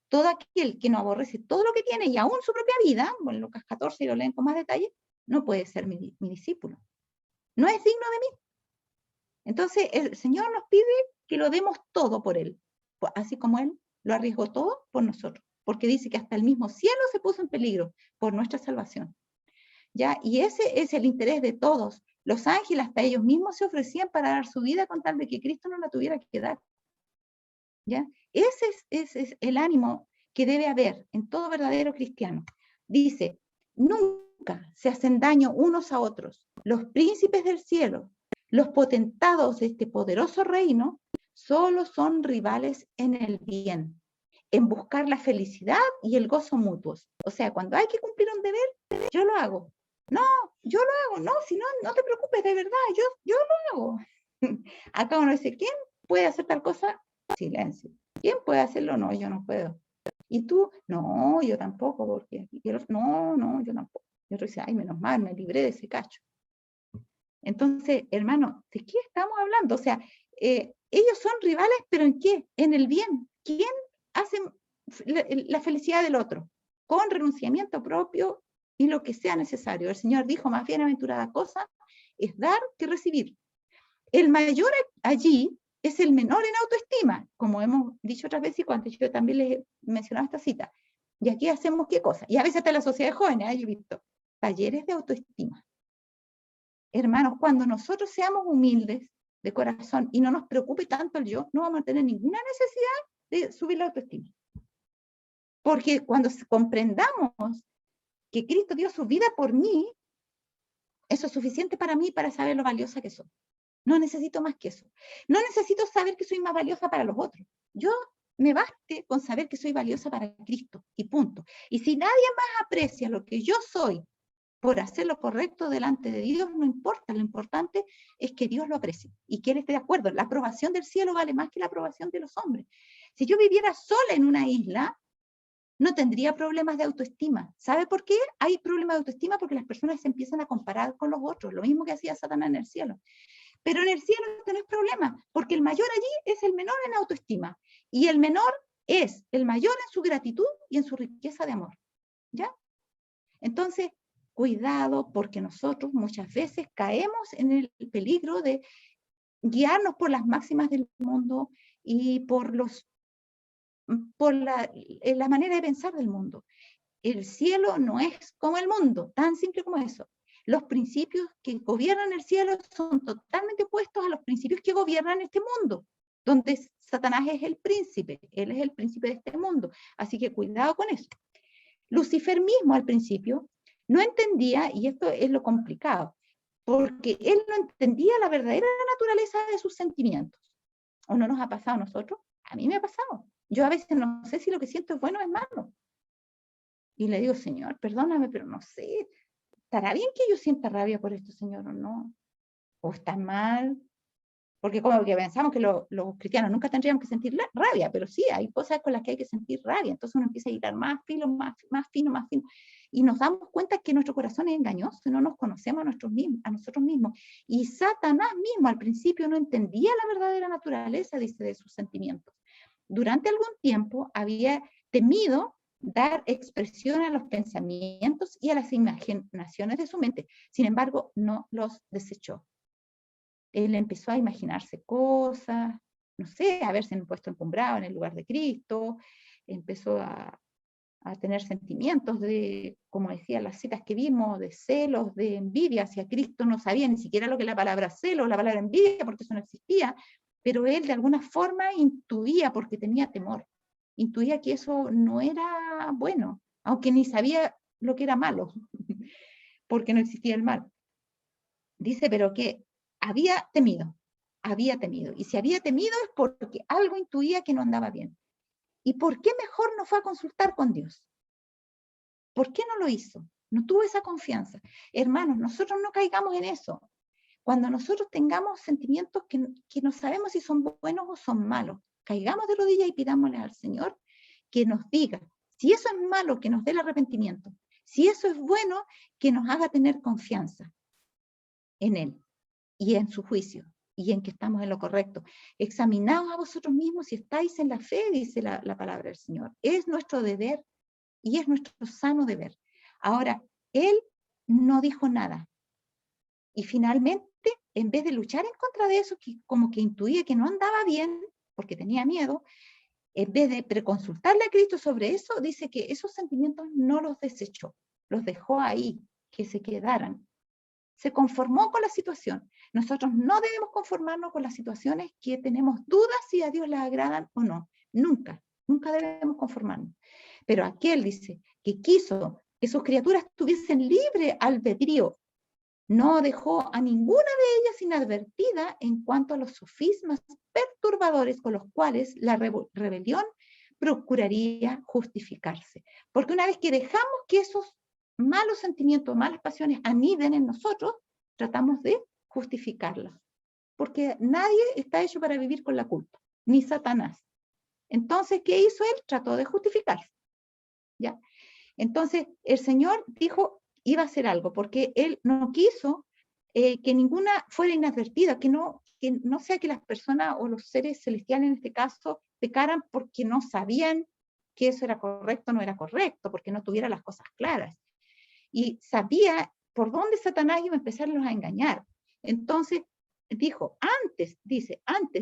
A: todo aquel que no aborrece todo lo que tiene y aún su propia vida, bueno, Lucas 14 lo leen con más detalle, no puede ser mi discípulo. No es digno de mí. Entonces, el Señor nos pide que lo demos todo por Él, así como Él lo arriesgó todo por nosotros, porque dice que hasta el mismo cielo se puso en peligro por nuestra salvación. ¿Ya? Y ese es el interés de todos. Los ángeles hasta ellos mismos se ofrecían para dar su vida con tal de que Cristo no la tuviera que dar. ¿Ya? Ese es el ánimo que debe haber en todo verdadero cristiano. Dice, nunca nunca se hacen daño unos a otros. Los príncipes del cielo, los potentados de este poderoso reino, solo son rivales en el bien, en buscar la felicidad y el gozo mutuos. O sea, cuando hay que cumplir un deber, yo lo hago. No, yo lo hago. No, si no, no te preocupes, de verdad, yo lo hago. Acá uno dice, ¿quién puede hacer tal cosa? Silencio. ¿Quién puede hacerlo? No, yo no puedo. ¿Y tú? No, yo tampoco, porque no, yo tampoco. Y otro dice, ay, menos mal, me libré de ese cacho. Entonces, hermano, ¿de qué estamos hablando? O sea, ellos son rivales, pero ¿en qué? En el bien. ¿Quién hace la felicidad del otro? Con renunciamiento propio y lo que sea necesario. El Señor dijo, más bienaventurada cosa es dar que recibir. El mayor allí es el menor en autoestima, como hemos dicho otras veces y cuando yo también les he mencionado esta cita. Y aquí hacemos qué cosa. Y a veces hasta la sociedad de jóvenes, yo he visto talleres de autoestima. Hermanos, cuando nosotros seamos humildes de corazón y no nos preocupe tanto el yo, no vamos a tener ninguna necesidad de subir la autoestima. Porque cuando comprendamos que Cristo dio su vida por mí, eso es suficiente para mí para saber lo valiosa que soy. No necesito más que eso. No necesito saber que soy más valiosa para los otros. Yo me baste con saber que soy valiosa para Cristo y punto. Y si nadie más aprecia lo que yo soy por hacer lo correcto delante de Dios, no importa. Lo importante es que Dios lo aprecie y que Él esté de acuerdo. La aprobación del cielo vale más que la aprobación de los hombres. Si yo viviera sola en una isla, no tendría problemas de autoestima. ¿Sabe por qué hay problemas de autoestima? Porque las personas se empiezan a comparar con los otros, lo mismo que hacía Satanás en el cielo. Pero en el cielo no es problema, porque el mayor allí es el menor en autoestima, y el menor es el mayor en su gratitud y en su riqueza de amor. ¿Ya? Entonces, cuidado, porque nosotros muchas veces caemos en el peligro de guiarnos por las máximas del mundo y por la manera de pensar del mundo. El cielo no es como el mundo, tan simple como eso. Los principios que gobiernan el cielo son totalmente opuestos a los principios que gobiernan este mundo, donde Satanás es el príncipe, él es el príncipe de este mundo. Así que cuidado con eso. Lucifer mismo al principio no entendía, y esto es lo complicado, porque él no entendía la verdadera naturaleza de sus sentimientos. ¿O no nos ha pasado a nosotros? A mí me ha pasado. Yo a veces no sé si lo que siento es bueno o es malo. Y le digo, Señor, perdóname, pero no sé, ¿estará bien que yo sienta rabia por esto, Señor, o no? ¿O está mal? Porque como que pensamos que los cristianos nunca tendríamos que sentir rabia, pero sí, hay cosas con las que hay que sentir rabia. Entonces uno empieza a ir más fino, más fino, más fino. Y nos damos cuenta que nuestro corazón es engañoso, no nos conocemos a nosotros mismos. Y Satanás mismo al principio no entendía la verdadera naturaleza, dice, de sus sentimientos. Durante algún tiempo había temido dar expresión a los pensamientos y a las imaginaciones de su mente. Sin embargo, no los desechó. Él empezó a imaginarse cosas, no sé, a verse puesto encumbrado en el lugar de Cristo, empezó a tener sentimientos de, como decía las citas que vimos, de celos, de envidia hacia Cristo. No sabía ni siquiera lo que es la palabra celo, la palabra envidia, porque eso no existía, pero él de alguna forma intuía, porque tenía temor, intuía que eso no era bueno, aunque ni sabía lo que era malo, porque no existía el mal. Dice, pero que había temido, y si había temido es porque algo intuía que no andaba bien. ¿Y por qué mejor no fue a consultar con Dios? ¿Por qué no lo hizo? No tuvo esa confianza. Hermanos, nosotros no caigamos en eso. Cuando nosotros tengamos sentimientos que no sabemos si son buenos o son malos, caigamos de rodillas y pidámosle al Señor que nos diga, si eso es malo, que nos dé el arrepentimiento. Si eso es bueno, que nos haga tener confianza en Él y en su juicio y en que estamos en lo correcto. Examinaos a vosotros mismos si estáis en la fe, dice la palabra del Señor. Es nuestro deber y es nuestro sano deber. Ahora, Él no dijo nada. Y finalmente, en vez de luchar en contra de eso, que como que intuía que no andaba bien, porque tenía miedo, en vez de preconsultarle a Cristo sobre eso, dice que esos sentimientos no los desechó, los dejó ahí, que se quedaran. Se conformó con la situación. Nosotros no debemos conformarnos con las situaciones que tenemos dudas si a Dios les agradan o no. Nunca, nunca debemos conformarnos. Pero aquel dice que quiso que sus criaturas tuviesen libre albedrío. No dejó a ninguna de ellas inadvertida en cuanto a los sofismas perturbadores con los cuales la rebelión procuraría justificarse. Porque una vez que dejamos que esos malos sentimientos, malas pasiones aniden en nosotros, tratamos de justificarlas. Porque nadie está hecho para vivir con la culpa, ni Satanás. Entonces, ¿qué hizo él? Trató de justificarse. ¿Ya? Entonces, el Señor dijo, iba a hacer algo, porque él no quiso que ninguna fuera inadvertida, que no sea que las personas o los seres celestiales en este caso pecaran porque no sabían que eso era correcto o no era correcto, porque no tuvieran las cosas claras. Y sabía por dónde Satanás iba a empezarlos a engañar. Entonces, dijo, antes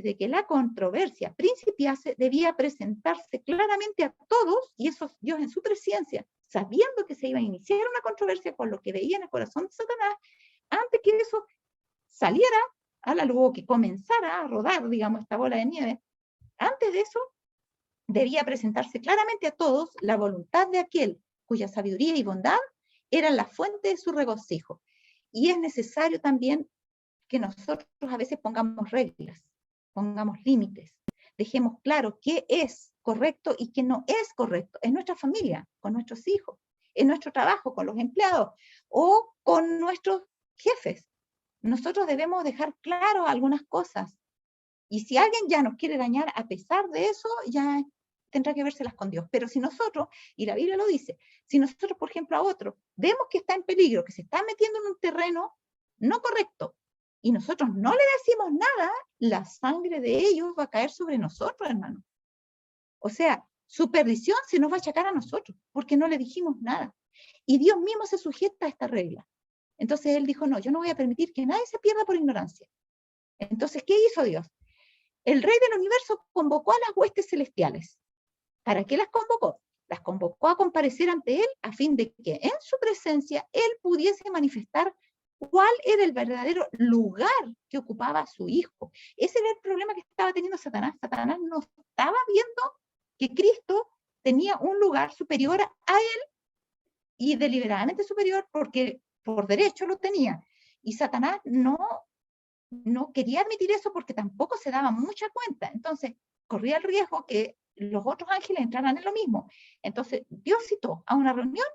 A: de que la controversia principiase, debía presentarse claramente a todos, y eso Dios en su presencia, sabiendo que se iba a iniciar una controversia con lo que veía en el corazón de Satanás, antes que eso saliera a la luz, que comenzara a rodar, digamos, esta bola de nieve, antes de eso debía presentarse claramente a todos la voluntad de aquel cuya sabiduría y bondad eran la fuente de su regocijo. Y es necesario también que nosotros a veces pongamos reglas, pongamos límites, dejemos claro qué es correcto y qué no es correcto en nuestra familia, con nuestros hijos, en nuestro trabajo, con los empleados o con nuestros jefes. Nosotros debemos dejar claro algunas cosas. Y si alguien ya nos quiere dañar a pesar de eso, ya tendrá que vérselas con Dios. Pero si nosotros, y la Biblia lo dice, si nosotros, por ejemplo, a otro vemos que está en peligro, que se está metiendo en un terreno no correcto, y nosotros no le decimos nada, la sangre de ellos va a caer sobre nosotros, hermano. O sea, su perdición se nos va a achacar a nosotros, porque no le dijimos nada. Y Dios mismo se sujeta a esta regla. Entonces él dijo, no, yo no voy a permitir que nadie se pierda por ignorancia. Entonces, ¿qué hizo Dios? El Rey del Universo convocó a las huestes celestiales. ¿Para qué las convocó? Las convocó a comparecer ante él a fin de que en su presencia él pudiese manifestar cuál era el verdadero lugar que ocupaba su hijo. Ese era el problema que estaba teniendo Satanás. Satanás no estaba viendo que Cristo tenía un lugar superior a él y deliberadamente superior porque por derecho lo tenía. Y Satanás no quería admitir eso porque tampoco se daba mucha cuenta. Entonces, corría el riesgo que los otros ángeles entraran en lo mismo. Entonces, Dios citó a una reunión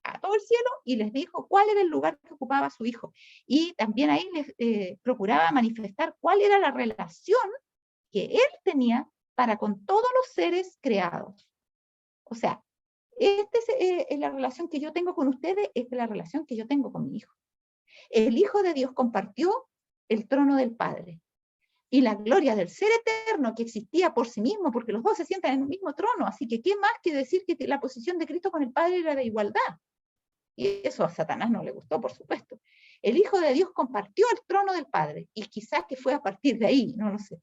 A: a todo el cielo y les dijo cuál era el lugar que ocupaba su hijo. Y también ahí les procuraba manifestar cuál era la relación que él tenía para con todos los seres creados. O sea, esta es la relación que yo tengo con ustedes, es la relación que yo tengo con mi hijo. El Hijo de Dios compartió el trono del Padre y la gloria del ser eterno que existía por sí mismo, porque los dos se sientan en un mismo trono, así que qué más que decir que la posición de Cristo con el Padre era de igualdad. Y eso a Satanás no le gustó, por supuesto. El Hijo de Dios compartió el trono del Padre, y quizás que fue a partir de ahí, no lo sé.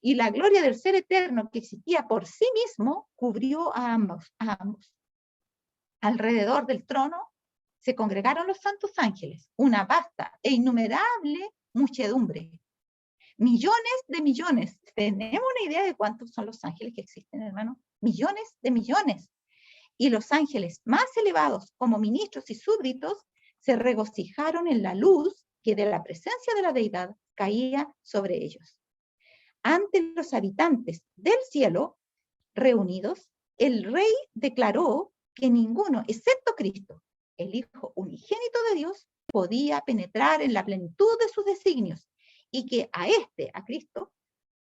A: Y la gloria del ser eterno que existía por sí mismo cubrió a ambos. Alrededor del trono se congregaron los santos ángeles, una vasta e innumerable muchedumbre. Millones de millones. ¿Tenemos una idea de cuántos son los ángeles que existen, hermano? Millones de millones. Y los ángeles más elevados, como ministros y súbditos, se regocijaron en la luz que de la presencia de la deidad caía sobre ellos. Ante los habitantes del cielo reunidos, el rey declaró que ninguno, excepto Cristo, el Hijo unigénito de Dios, podía penetrar en la plenitud de sus designios y que a Cristo,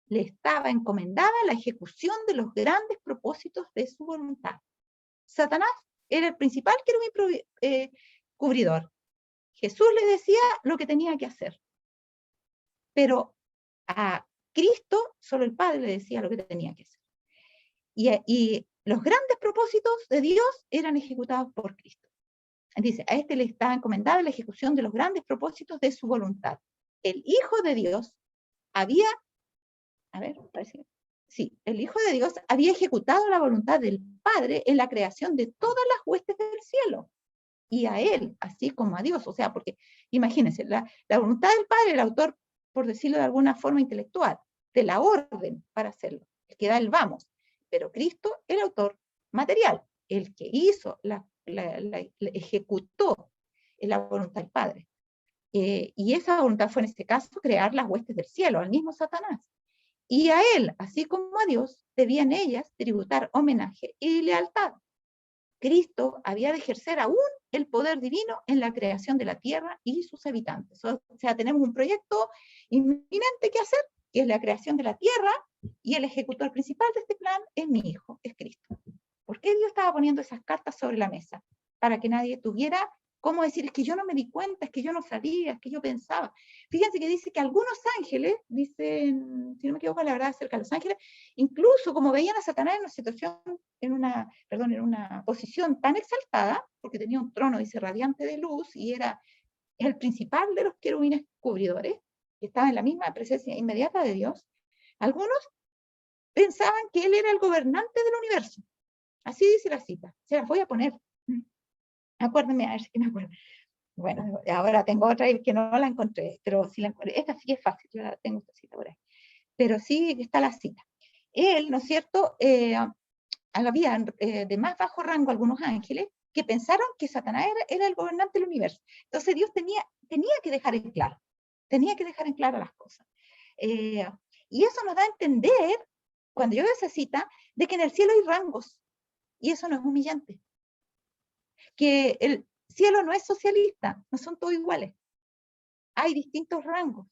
A: le estaba encomendada la ejecución de los grandes propósitos de su voluntad. Satanás era el principal querubín cubridor. Jesús le decía lo que tenía que hacer. Pero a Cristo, solo el Padre le decía lo que tenía que hacer. Y los grandes propósitos de Dios eran ejecutados por Cristo. Dice, a este le estaba encomendada la ejecución de los grandes propósitos de su voluntad. El Hijo de Dios había, el Hijo de Dios había ejecutado la voluntad del Padre en la creación de todas las huestes del cielo. Y a él, así como a Dios. O sea, porque imagínense, la voluntad del Padre, el autor, por decirlo de alguna forma intelectual, de la orden para hacerlo, el que da el vamos. Pero Cristo, el autor material, el que hizo ejecutó la voluntad del Padre. Y esa voluntad fue en este caso crear las huestes del cielo, al mismo Satanás. Y a él, así como a Dios, debían ellas tributar homenaje y lealtad. Cristo había de ejercer aún el poder divino en la creación de la tierra y sus habitantes. O sea, tenemos un proyecto inminente que hacer, que es la creación de la tierra, y el ejecutor principal de este plan es mi Hijo, es Cristo. ¿Por qué Dios estaba poniendo esas cartas sobre la mesa? Para que nadie tuviera cómo decir, es que yo no me di cuenta, es que yo no sabía, es que yo pensaba. Fíjense que dice que algunos ángeles, dicen, si no me equivoco, la verdad acerca de los ángeles, incluso como veían a Satanás en una situación, en una posición tan exaltada, porque tenía un trono, dice, radiante de luz, y era el principal de los querubines cubridores, que estaba en la misma presencia inmediata de Dios, algunos pensaban que él era el gobernante del universo. Así dice la cita. Se las voy a poner. Acuérdenme, a ver si me acuerdo. Bueno, ahora tengo otra que no la encontré, pero si la encontré, esta sí es fácil, yo la tengo esta cita por ahí. Pero sí está la cita. Él, ¿no es cierto? Había de más bajo rango algunos ángeles que pensaron que Satanás era el gobernante del universo. Entonces Dios tenía que dejar en claro, las cosas. Y eso nos da a entender, cuando yo veo esa cita, de que en el cielo hay rangos, y eso no es humillante. Que el cielo no es socialista, no son todos iguales. Hay distintos rangos.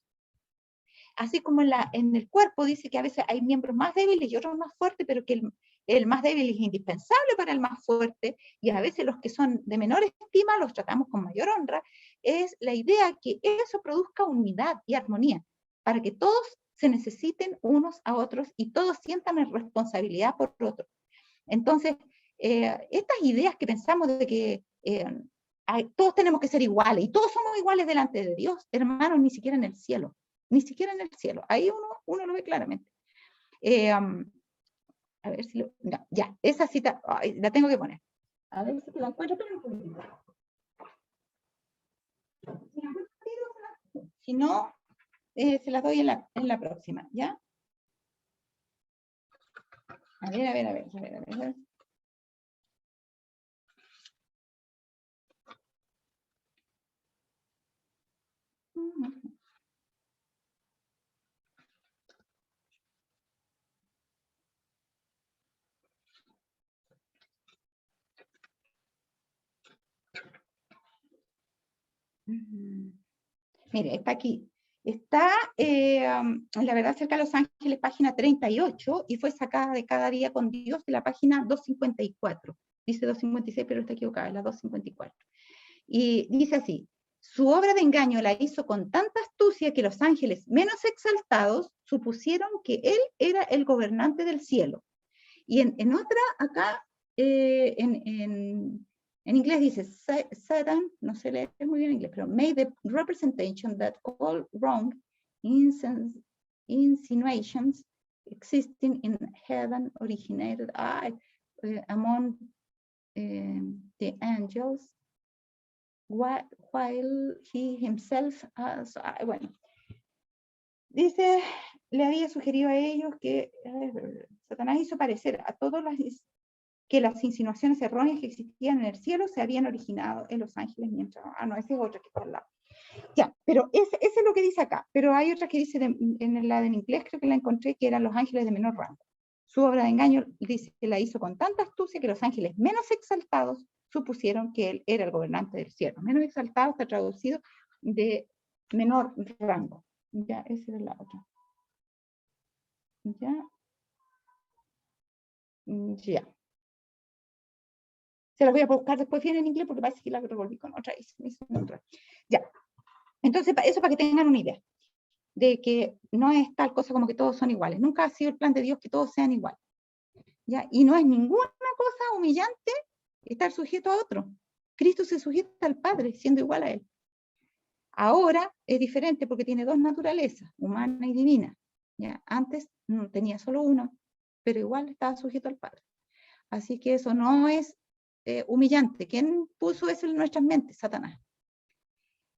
A: Así como en el cuerpo dice que a veces hay miembros más débiles y otros más fuertes, pero que el más débil es indispensable para el más fuerte, y a veces los que son de menor estima los tratamos con mayor honra, es la idea que eso produzca unidad y armonía, para que todos se necesiten unos a otros y todos sientan la responsabilidad por otros. Entonces, estas ideas que pensamos de que todos tenemos que ser iguales y todos somos iguales delante de Dios, hermanos, ni siquiera en el cielo. Ni siquiera en el cielo. Ahí uno lo ve claramente. A ver si no, ya, esa cita la tengo que poner. A ver si la encuentro. Si no, se las doy en la próxima, ¿ya? A ver. Mire, está aquí. Está, la verdad, cerca de Los Ángeles, página 38, y fue sacada de Cada Día con Dios de la página 254. Dice 256, pero está equivocada, es la 254. Y dice así: su obra de engaño la hizo con tanta astucia que los ángeles menos exaltados supusieron que él era el gobernante del cielo. Y en otra, acá, en inglés dice, Satan, no sé leer muy bien en inglés, pero made the representation that all wrong insinuations existing in heaven originated among the angels, while he himself, bueno, dice, le había sugerido a ellos que Satanás hizo parecer a todos que las insinuaciones erróneas que existían en el cielo se habían originado en los ángeles mientras... no, ese es otro que está al lado. Ya, pero ese es lo que dice acá, pero hay otra que dice, en la en inglés creo que la encontré, que eran los ángeles de menor rango. Su obra de engaño dice que la hizo con tanta astucia que los ángeles menos exaltados supusieron que él era el gobernante del cielo. Menos exaltado está traducido de menor rango. Ya, esa era la otra. Ya. Se la voy a buscar después bien en inglés porque parece que la revolví con otra. Ya. Entonces, eso para que tengan una idea de que no es tal cosa como que todos son iguales. Nunca ha sido el plan de Dios que todos sean iguales. ¿Ya? Y no es ninguna cosa humillante estar sujeto a otro. Cristo se sujeta al Padre siendo igual a Él. Ahora es diferente porque tiene dos naturalezas, humana y divina. ¿Ya? Antes tenía solo una, pero igual estaba sujeto al Padre. Así que eso no es humillante. ¿Quién puso eso en nuestras mentes? Satanás.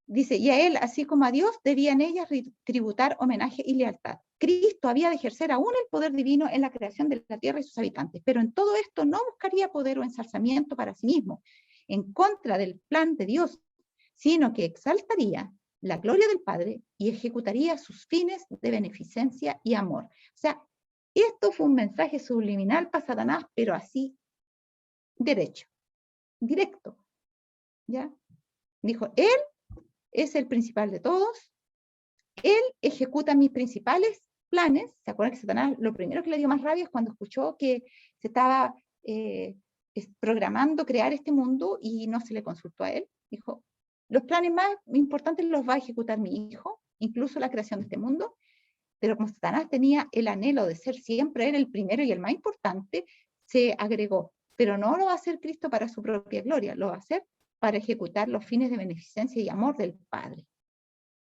A: Dice, y a él, así como a Dios, debían ellas tributar homenaje y lealtad. Cristo había de ejercer aún el poder divino en la creación de la tierra y sus habitantes, pero en todo esto no buscaría poder o ensalzamiento para sí mismo. en contra del plan de Dios, sino que exaltaría la gloria del Padre y ejecutaría sus fines de beneficencia y amor. O sea, esto fue un mensaje subliminal para Satanás, pero así, derecho, directo, ¿ya? Dijo, él es el principal de todos, él ejecuta mis principales planes. ¿Se acuerdan que Satanás lo primero que le dio más rabia es cuando escuchó que se estaba programando crear este mundo y no se le consultó a él? Dijo, los planes más importantes los va a ejecutar mi hijo, incluso la creación de este mundo, pero como Satanás tenía el anhelo de ser siempre él el primero y el más importante, se agregó, pero no lo va a hacer Cristo para su propia gloria, lo va a hacer para ejecutar los fines de beneficencia y amor del Padre.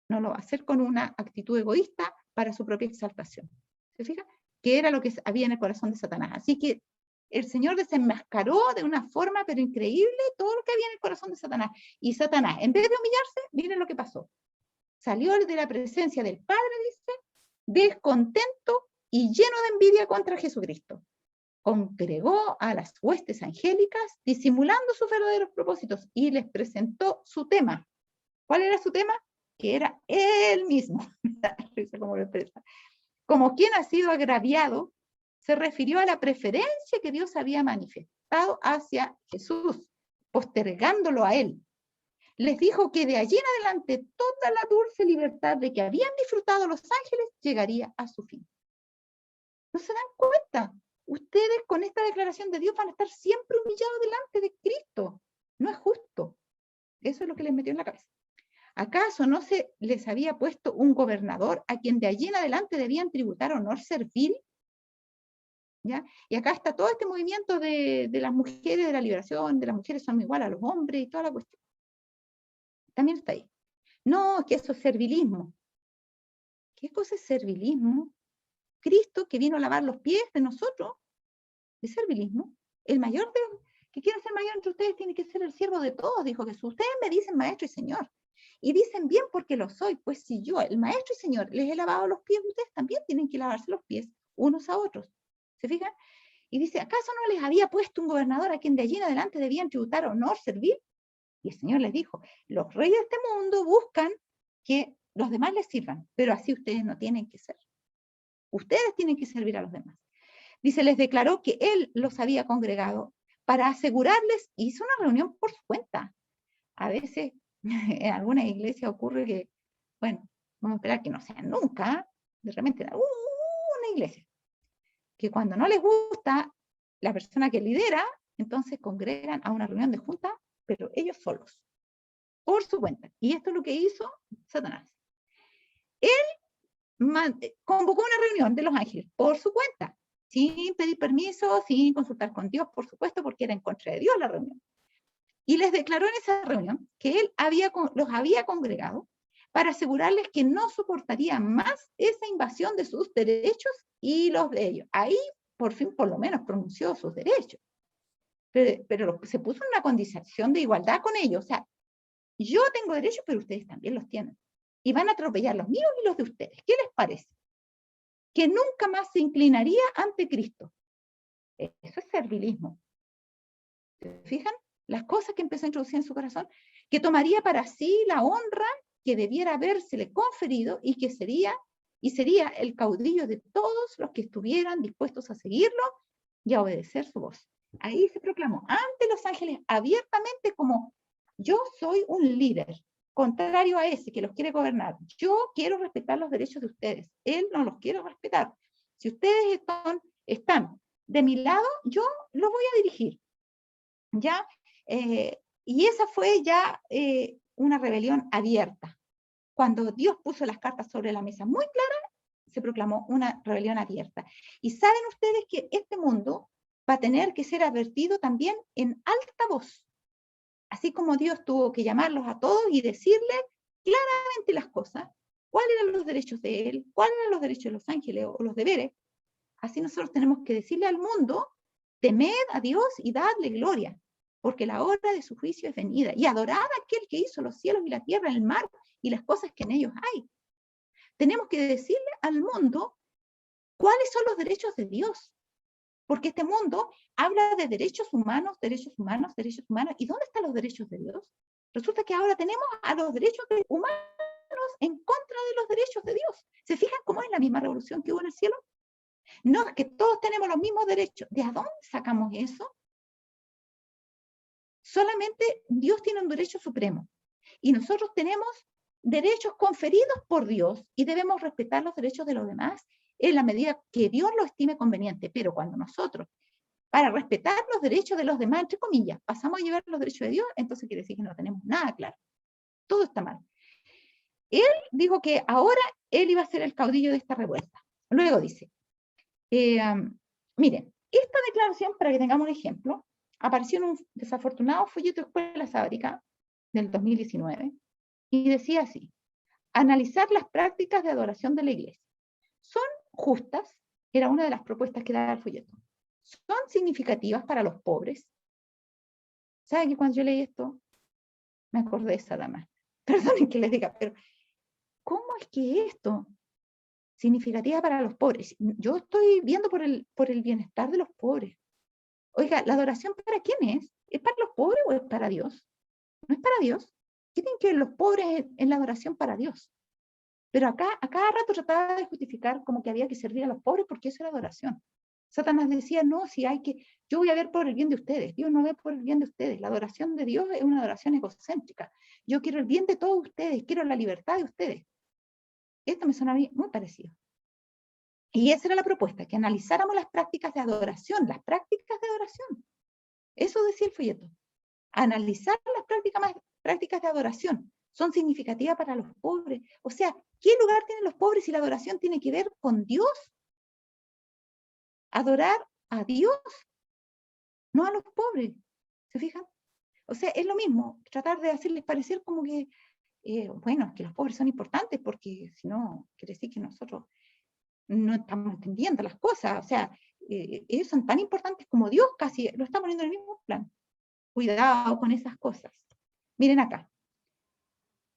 A: No lo va a hacer con una actitud egoísta para su propia exaltación. ¿Se fija? Que era lo que había en el corazón de Satanás. Así que el Señor desenmascaró de una forma pero increíble todo lo que había en el corazón de Satanás. Y Satanás, en vez de humillarse, miren lo que pasó. Salió de la presencia del Padre, dice, descontento y lleno de envidia contra Jesucristo. Congregó a las huestes angélicas, disimulando sus verdaderos propósitos, y les presentó su tema. ¿Cuál era su tema? Que era él mismo. Como quien ha sido agraviado, se refirió a la preferencia que Dios había manifestado hacia Jesús, postergándolo a él. Les dijo que de allí en adelante toda la dulce libertad de que habían disfrutado los ángeles llegaría a su fin. ¿No se dan cuenta? Ustedes con esta declaración de Dios van a estar siempre humillados delante de Cristo. No es justo. Eso es lo que les metió en la cabeza. ¿Acaso no se les había puesto un gobernador a quien de allí en adelante debían tributar honor servil? ¿Ya? Y acá está todo este movimiento de las mujeres, de la liberación, de las mujeres son iguales a los hombres y toda la cuestión. También está ahí. No, que eso es servilismo. ¿Qué cosa es servilismo? Cristo que vino a lavar los pies de nosotros, es servilismo. El mayor que quiera ser mayor entre ustedes tiene que ser el siervo de todos, dijo Jesús. Ustedes me dicen maestro y señor. Y dicen bien porque lo soy. Pues si yo, el maestro y señor, les he lavado los pies, ustedes también tienen que lavarse los pies unos a otros. ¿Se fijan? Y dice, ¿acaso no les había puesto un gobernador a quien de allí en adelante debían tributar honor, servir? Y el Señor les dijo, los reyes de este mundo buscan que los demás les sirvan, pero así ustedes no tienen que ser. Ustedes tienen que servir a los demás. Dice, les declaró que él los había congregado para asegurarles, hizo una reunión por su cuenta. A veces en algunas iglesias ocurre que, bueno, vamos a esperar que no sea nunca, de repente una iglesia, que cuando no les gusta la persona que lidera, entonces congregan a una reunión de junta, pero ellos solos, por su cuenta. Y esto es lo que hizo Satanás. Él convocó una reunión de los ángeles por su cuenta, sin pedir permiso, sin consultar con Dios, por supuesto, porque era en contra de Dios la reunión. Y les declaró en esa reunión que él los había congregado para asegurarles que no soportaría más esa invasión de sus derechos y los de ellos. Ahí, por fin, por lo menos pronunció sus derechos. Pero se puso en una condición de igualdad con ellos. O sea, yo tengo derechos, pero ustedes también los tienen. Y van a atropellar los míos y los de ustedes. ¿Qué les parece? Que nunca más se inclinaría ante Cristo. Eso es servilismo. ¿Se fijan? Las cosas que empezó a introducir en su corazón, que tomaría para sí la honra que debiera habérsele conferido y que sería el caudillo de todos los que estuvieran dispuestos a seguirlo y a obedecer su voz. Ahí se proclamó ante los ángeles abiertamente como yo soy un líder, contrario a ese que los quiere gobernar. Yo quiero respetar los derechos de ustedes. Él no los quiere respetar. Si ustedes están de mi lado, yo los voy a dirigir. ¿Ya? Y esa fue ya una rebelión abierta. Cuando Dios puso las cartas sobre la mesa muy clara, se proclamó una rebelión abierta. Y saben ustedes que este mundo va a tener que ser advertido también en alta voz. Así como Dios tuvo que llamarlos a todos y decirles claramente las cosas, cuáles eran los derechos de Él, cuáles eran los derechos de los ángeles o los deberes, así nosotros tenemos que decirle al mundo, temed a Dios y dadle gloria, porque la hora de su juicio es venida, y adorad a aquel que hizo los cielos y la tierra, el mar y las cosas que en ellos hay. Tenemos que decirle al mundo cuáles son los derechos de Dios. Porque este mundo habla de derechos humanos, derechos humanos, derechos humanos. ¿Y dónde están los derechos de Dios? Resulta que ahora tenemos a los derechos humanos en contra de los derechos de Dios. ¿Se fijan cómo es la misma revolución que hubo en el cielo? No, es que todos tenemos los mismos derechos. ¿De dónde sacamos eso? Solamente Dios tiene un derecho supremo. Y nosotros tenemos derechos conferidos por Dios y debemos respetar los derechos de los demás en la medida que Dios lo estime conveniente. Pero cuando nosotros, para respetar los derechos de los demás, entre comillas, pasamos a llevar los derechos de Dios, entonces quiere decir que no tenemos nada claro. Todo está mal. Él dijo que ahora él iba a ser el caudillo de esta revuelta. Luego dice, miren, esta declaración, para que tengamos un ejemplo, apareció en un desafortunado folleto de Escuela Sábrica del 2019 y decía así: analizar las prácticas de adoración de la iglesia. ¿Son justas? Era una de las propuestas que daba el folleto. ¿Son significativas para los pobres? ¿Saben que cuando yo leí esto, me acordé de esa dama? Perdonen que les diga, pero ¿cómo es que esto significativa para los pobres? Yo estoy viendo por el bienestar de los pobres. Oiga, ¿la adoración para quién es? ¿Es para los pobres o es para Dios? No es para Dios. ¿Qué tienen que ver los pobres en la adoración para Dios? Pero acá, a cada rato trataba de justificar como que había que servir a los pobres porque eso era adoración. Satanás decía, no, si hay que, yo voy a ver por el bien de ustedes. Dios no ve por el bien de ustedes. La adoración de Dios es una adoración egocéntrica. Yo quiero el bien de todos ustedes, quiero la libertad de ustedes. Esto me suena a mí muy parecido. Y esa era la propuesta, que analizáramos las prácticas de adoración, las prácticas de adoración. Eso decía el folleto. Analizar las prácticas de adoración. Son significativas para los pobres. O sea, ¿qué lugar tienen los pobres si la adoración tiene que ver con Dios? Adorar a Dios, no a los pobres. ¿Se fijan? O sea, es lo mismo, tratar de hacerles parecer como que, bueno, que los pobres son importantes, porque si no, quiere decir que nosotros no estamos entendiendo las cosas. O sea, ellos son tan importantes como Dios, casi lo está poniendo en el mismo plan. Cuidado con esas cosas. Miren acá.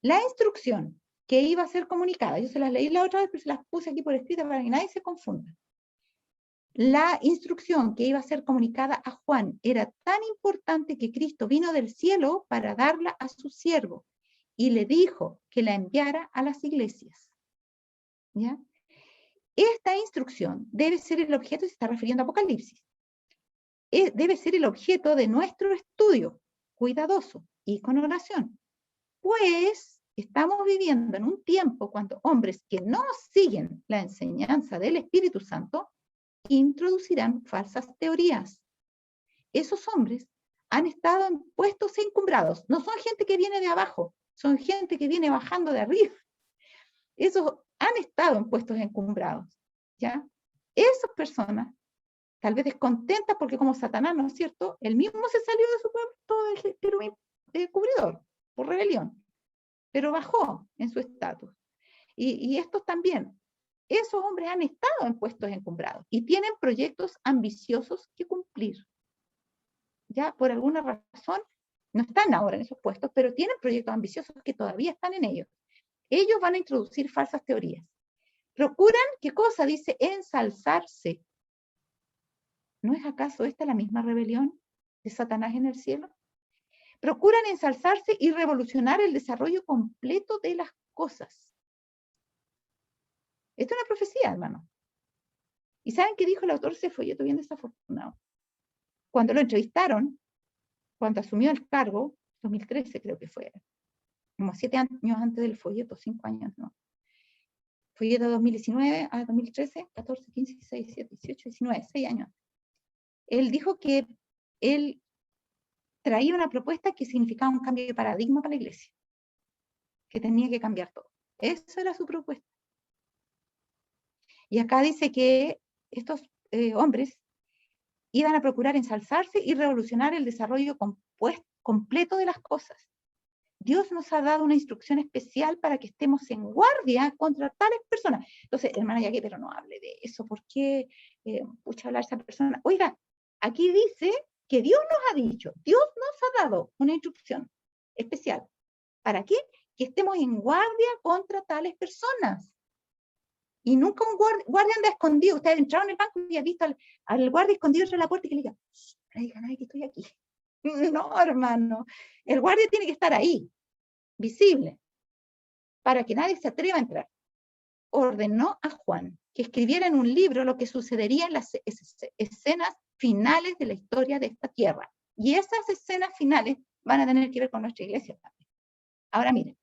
A: La instrucción que iba a ser comunicada, yo se las leí la otra vez, pero se las puse aquí por escrito para que nadie se confunda. La instrucción que iba a ser comunicada a Juan era tan importante que Cristo vino del cielo para darla a su siervo y le dijo que la enviara a las iglesias. ¿Ya? Esta instrucción debe ser el objeto, se está refiriendo a Apocalipsis, debe ser el objeto de nuestro estudio cuidadoso y con oración. Pues estamos viviendo en un tiempo cuando hombres que no siguen la enseñanza del Espíritu Santo introducirán falsas teorías. Esos hombres han estado en puestos encumbrados. No son gente que viene de abajo, son gente que viene bajando de arriba. Esos han estado en puestos encumbrados, ¿ya? Esas personas, tal vez descontentas porque como Satanás, ¿no es cierto? Él mismo se salió de su puesto de cubridor por rebelión, pero bajó en su estatus. Y estos también, esos hombres han estado en puestos encumbrados y tienen proyectos ambiciosos que cumplir. Ya por alguna razón no están ahora en esos puestos, pero tienen proyectos ambiciosos que todavía están en ellos. Ellos van a introducir falsas teorías. Procuran, ¿qué cosa? Dice, ensalzarse. ¿No es acaso esta la misma rebelión de Satanás en el cielo? Procuran ensalzarse y revolucionar el desarrollo completo de las cosas. Esto es una profecía, hermano. ¿Y saben qué dijo el autor de ese folleto bien desafortunado? Cuando lo entrevistaron, cuando asumió el cargo, 2013 creo que fue, como 7 años antes del folleto, 5 años, ¿no? Folleto 2019 a 2013, 14, 15, 16, 17, 18, 19, 6 años. Él dijo que él traía una propuesta que significaba un cambio de paradigma para la iglesia, que tenía que cambiar todo. Esa era su propuesta. Y acá dice que estos hombres iban a procurar ensalzarse y revolucionar el desarrollo completo de las cosas. Dios nos ha dado una instrucción especial para que estemos en guardia contra tales personas. Entonces, hermana Jackie, pero no hable de eso, ¿por qué pucha hablar de esa persona? Oiga, aquí dice que Dios nos ha dicho, Dios nos ha dado una instrucción especial. ¿Para qué? Que estemos en guardia contra tales personas. Y nunca un guardia anda escondido. Ustedes entraron en el banco y han visto al guardia escondido entre la puerta y que le diga, no diga nadie que estoy aquí. No, hermano. El guardia tiene que estar ahí, visible, para que nadie se atreva a entrar. Ordenó a Juan que escribiera en un libro lo que sucedería en las escenas finales de la historia de esta tierra. Y esas escenas finales van a tener que ver con nuestra iglesia también. Ahora miren,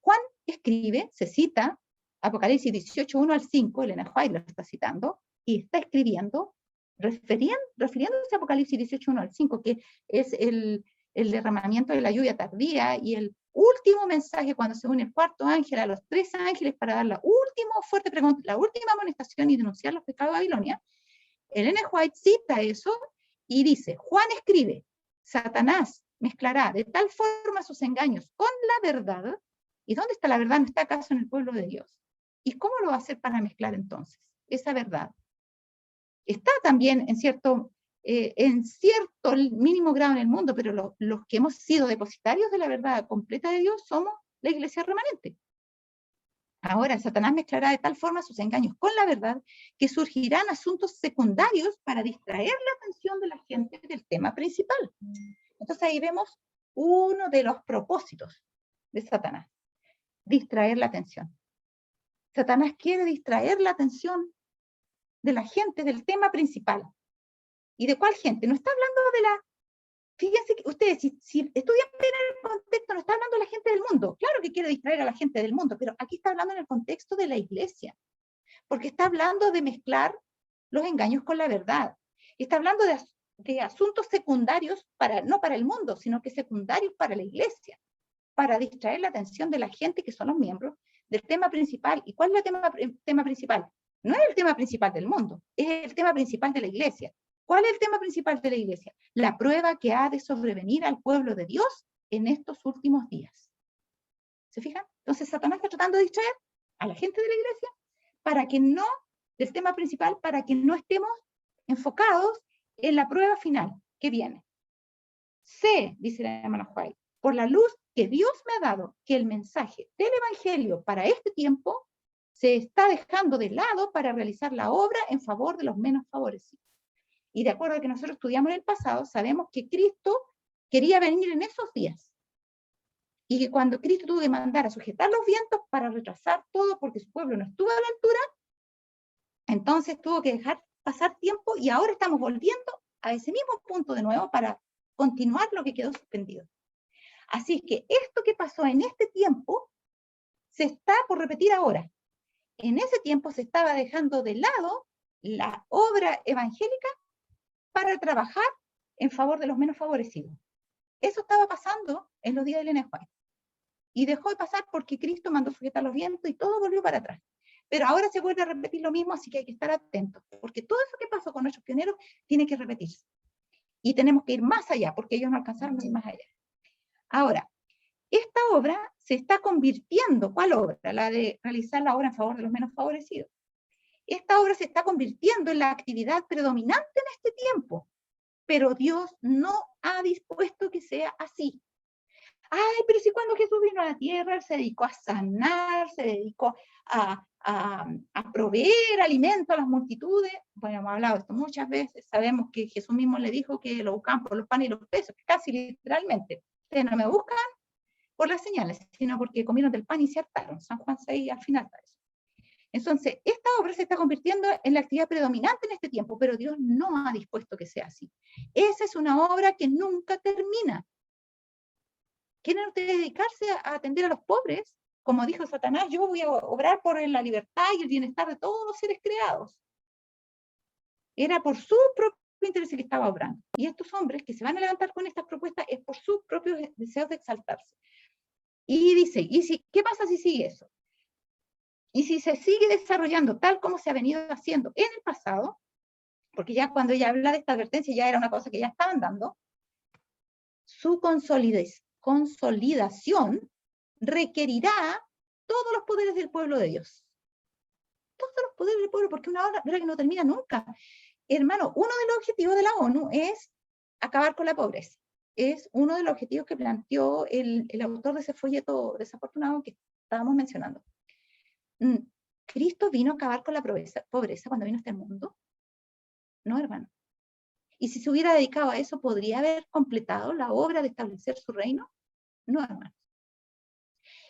A: Juan escribe, se cita Apocalipsis 18, 1 al 5, Elena White lo está citando, y está escribiendo, refiriéndose a Apocalipsis 18, 1 al 5, que es el derramamiento de la lluvia tardía y el último mensaje cuando se une el cuarto ángel a los 3 ángeles para dar la última fuerte pregunta, la última amonestación y denunciar los pecados de Babilonia. Elena White cita eso y dice, Juan escribe, Satanás mezclará de tal forma sus engaños con la verdad. ¿Y dónde está la verdad? ¿No está acaso en el pueblo de Dios? ¿Y cómo lo va a hacer para mezclar entonces esa verdad? Está también en cierto mínimo grado en el mundo, pero los que hemos sido depositarios de la verdad completa de Dios somos la iglesia remanente. Ahora, Satanás mezclará de tal forma sus engaños con la verdad que surgirán asuntos secundarios para distraer la atención de la gente del tema principal. Entonces ahí vemos uno de los propósitos de Satanás, distraer la atención. Satanás quiere distraer la atención de la gente del tema principal. ¿Y de cuál gente? No está hablando de la... Fíjense que ustedes, si estudian bien el contexto, no está hablando de la gente del mundo. Claro que quiere distraer a la gente del mundo, pero aquí está hablando en el contexto de la iglesia. Porque está hablando de mezclar los engaños con la verdad. Está hablando de asuntos secundarios, no para el mundo, sino que secundarios para la iglesia, para distraer la atención de la gente que son los miembros del tema principal. ¿Y cuál es el tema principal? No es el tema principal del mundo, es el tema principal de la iglesia. ¿Cuál es el tema principal de la iglesia? La prueba que ha de sobrevenir al pueblo de Dios en estos últimos días. ¿Se fijan? Entonces Satanás está tratando de distraer a la gente de la iglesia para que no, del tema principal, para que no estemos enfocados en la prueba final que viene. Sé, dice la hermana White, por la luz que Dios me ha dado, que el mensaje del Evangelio para este tiempo se está dejando de lado para realizar la obra en favor de los menos favorecidos. Y de acuerdo a que nosotros estudiamos en el pasado, sabemos que Cristo quería venir en esos días. Y que cuando Cristo tuvo que mandar a sujetar los vientos para retrasar todo porque su pueblo no estuvo a la altura, entonces tuvo que dejar pasar tiempo y ahora estamos volviendo a ese mismo punto de nuevo para continuar lo que quedó suspendido. Así es que esto que pasó en este tiempo se está por repetir ahora. En ese tiempo se estaba dejando de lado la obra evangélica para trabajar en favor de los menos favorecidos. Eso estaba pasando en los días de Elena White. Y dejó de pasar porque Cristo mandó sujetar los vientos y todo volvió para atrás. Pero ahora se vuelve a repetir lo mismo, así que hay que estar atentos, porque todo eso que pasó con nuestros pioneros tiene que repetirse. Y tenemos que ir más allá, porque ellos no alcanzaron a ir más allá. Ahora, esta obra se está convirtiendo, ¿cuál obra? La de realizar la obra en favor de los menos favorecidos. Esta obra se está convirtiendo en la actividad predominante en este tiempo, pero Dios no ha dispuesto que sea así. Ay, pero si cuando Jesús vino a la tierra, Él se dedicó a sanar, se dedicó a proveer alimento a las multitudes. Bueno, hemos hablado de esto muchas veces, sabemos que Jesús mismo le dijo que lo buscaban por los panes y los peces, casi literalmente. Ustedes no me buscan por las señales, sino porque comieron del pan y se hartaron. San Juan 6 al final está eso. Entonces, esta obra se está convirtiendo en la actividad predominante en este tiempo, pero Dios no ha dispuesto que sea así. Esa es una obra que nunca termina. ¿Quieren ustedes dedicarse a atender a los pobres? Como dijo Satanás, yo voy a obrar por la libertad y el bienestar de todos los seres creados. Era por su propio interés que estaba obrando. Y estos hombres que se van a levantar con estas propuestas es por sus propios deseos de exaltarse. Y dice, ¿qué pasa si sigue eso? Y si se sigue desarrollando tal como se ha venido haciendo en el pasado, porque ya cuando ella habla de esta advertencia ya era una cosa que ya estaban dando, su consolidación requerirá todos los poderes del pueblo de Dios. Todos los poderes del pueblo, porque una obra que no termina nunca. Hermano, uno de los objetivos de la ONU es acabar con la pobreza. Es uno de los objetivos que planteó el autor de ese folleto desafortunado que estábamos mencionando. ¿Cristo vino a acabar con la pobreza cuando vino a este mundo? No, hermano. Y si se hubiera dedicado a eso, ¿podría haber completado la obra de establecer su reino? No, hermano.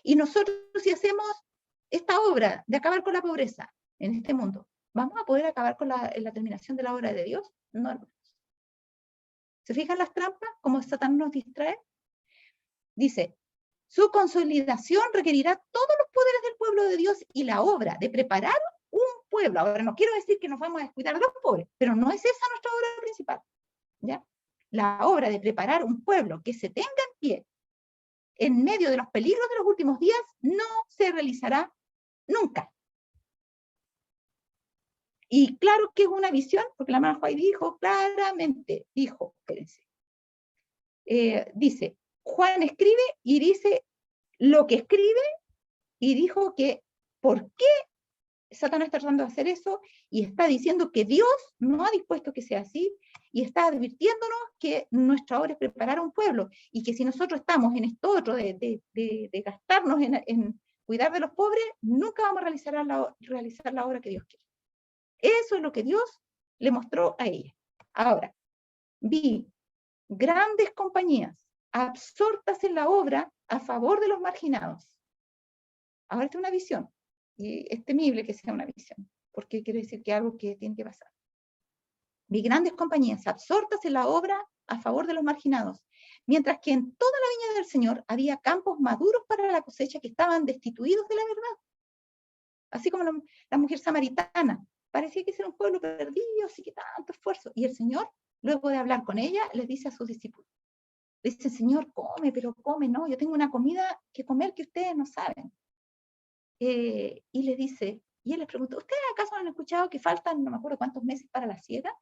A: Y nosotros, si hacemos esta obra de acabar con la pobreza en este mundo, ¿vamos a poder acabar con la terminación de la obra de Dios? No, hermano. ¿Se fijan las trampas? ¿Cómo Satán nos distrae? Dice, su consolidación requerirá todos los poderes del pueblo de Dios y la obra de preparar un pueblo. Ahora, no quiero decir que nos vamos a descuidar de los pobres, pero no es esa nuestra obra principal, ¿ya? La obra de preparar un pueblo que se tenga en pie en medio de los peligros de los últimos días no se realizará nunca. Y claro que es una visión, porque la hermana Juay dijo claramente, espérense, dice, Juan escribe y dice lo que escribe y dijo que ¿por qué Satanás está tratando de hacer eso? Y está diciendo que Dios no ha dispuesto que sea así y está advirtiéndonos que nuestra obra es preparar un pueblo y que si nosotros estamos en esto otro de gastarnos en cuidar de los pobres, nunca vamos a realizar la obra que Dios quiere. Eso es lo que Dios le mostró a ella. Ahora, vi grandes compañías absortas en la obra a favor de los marginados. Ahora esta es una visión, y es temible que sea una visión, porque quiere decir que algo que tiene que pasar. Vi grandes compañías absortas en la obra a favor de los marginados, mientras que en toda la viña del Señor había campos maduros para la cosecha que estaban destituidos de la verdad. Así como la mujer samaritana, parecía que era un pueblo perdido, así que tanto esfuerzo. Y el Señor, luego de hablar con ella, les dice a sus discípulos, le dice, Señor, come, pero come, no, yo tengo una comida que comer que ustedes no saben. Y les dice, y él les preguntó, ¿ustedes acaso han escuchado que faltan no me acuerdo cuántos meses para la siega?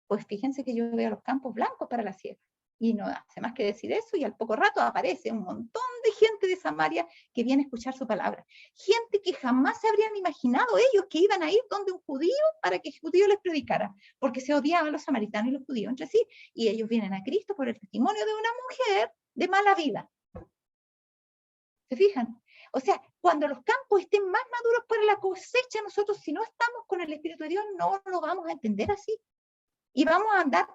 A: Pues fíjense que yo veo los campos blancos para la siega. Y no hace más que decir eso, y al poco rato aparece un montón de gente de Samaria que viene a escuchar su palabra. Gente que jamás se habrían imaginado ellos que iban a ir donde un judío para que el judío les predicara, porque se odiaban los samaritanos y los judíos entre sí, y ellos vienen a Cristo por el testimonio de una mujer de mala vida. ¿Se fijan? O sea, cuando los campos estén más maduros para la cosecha, nosotros si no estamos con el Espíritu de Dios, no lo vamos a entender así. Y vamos a andar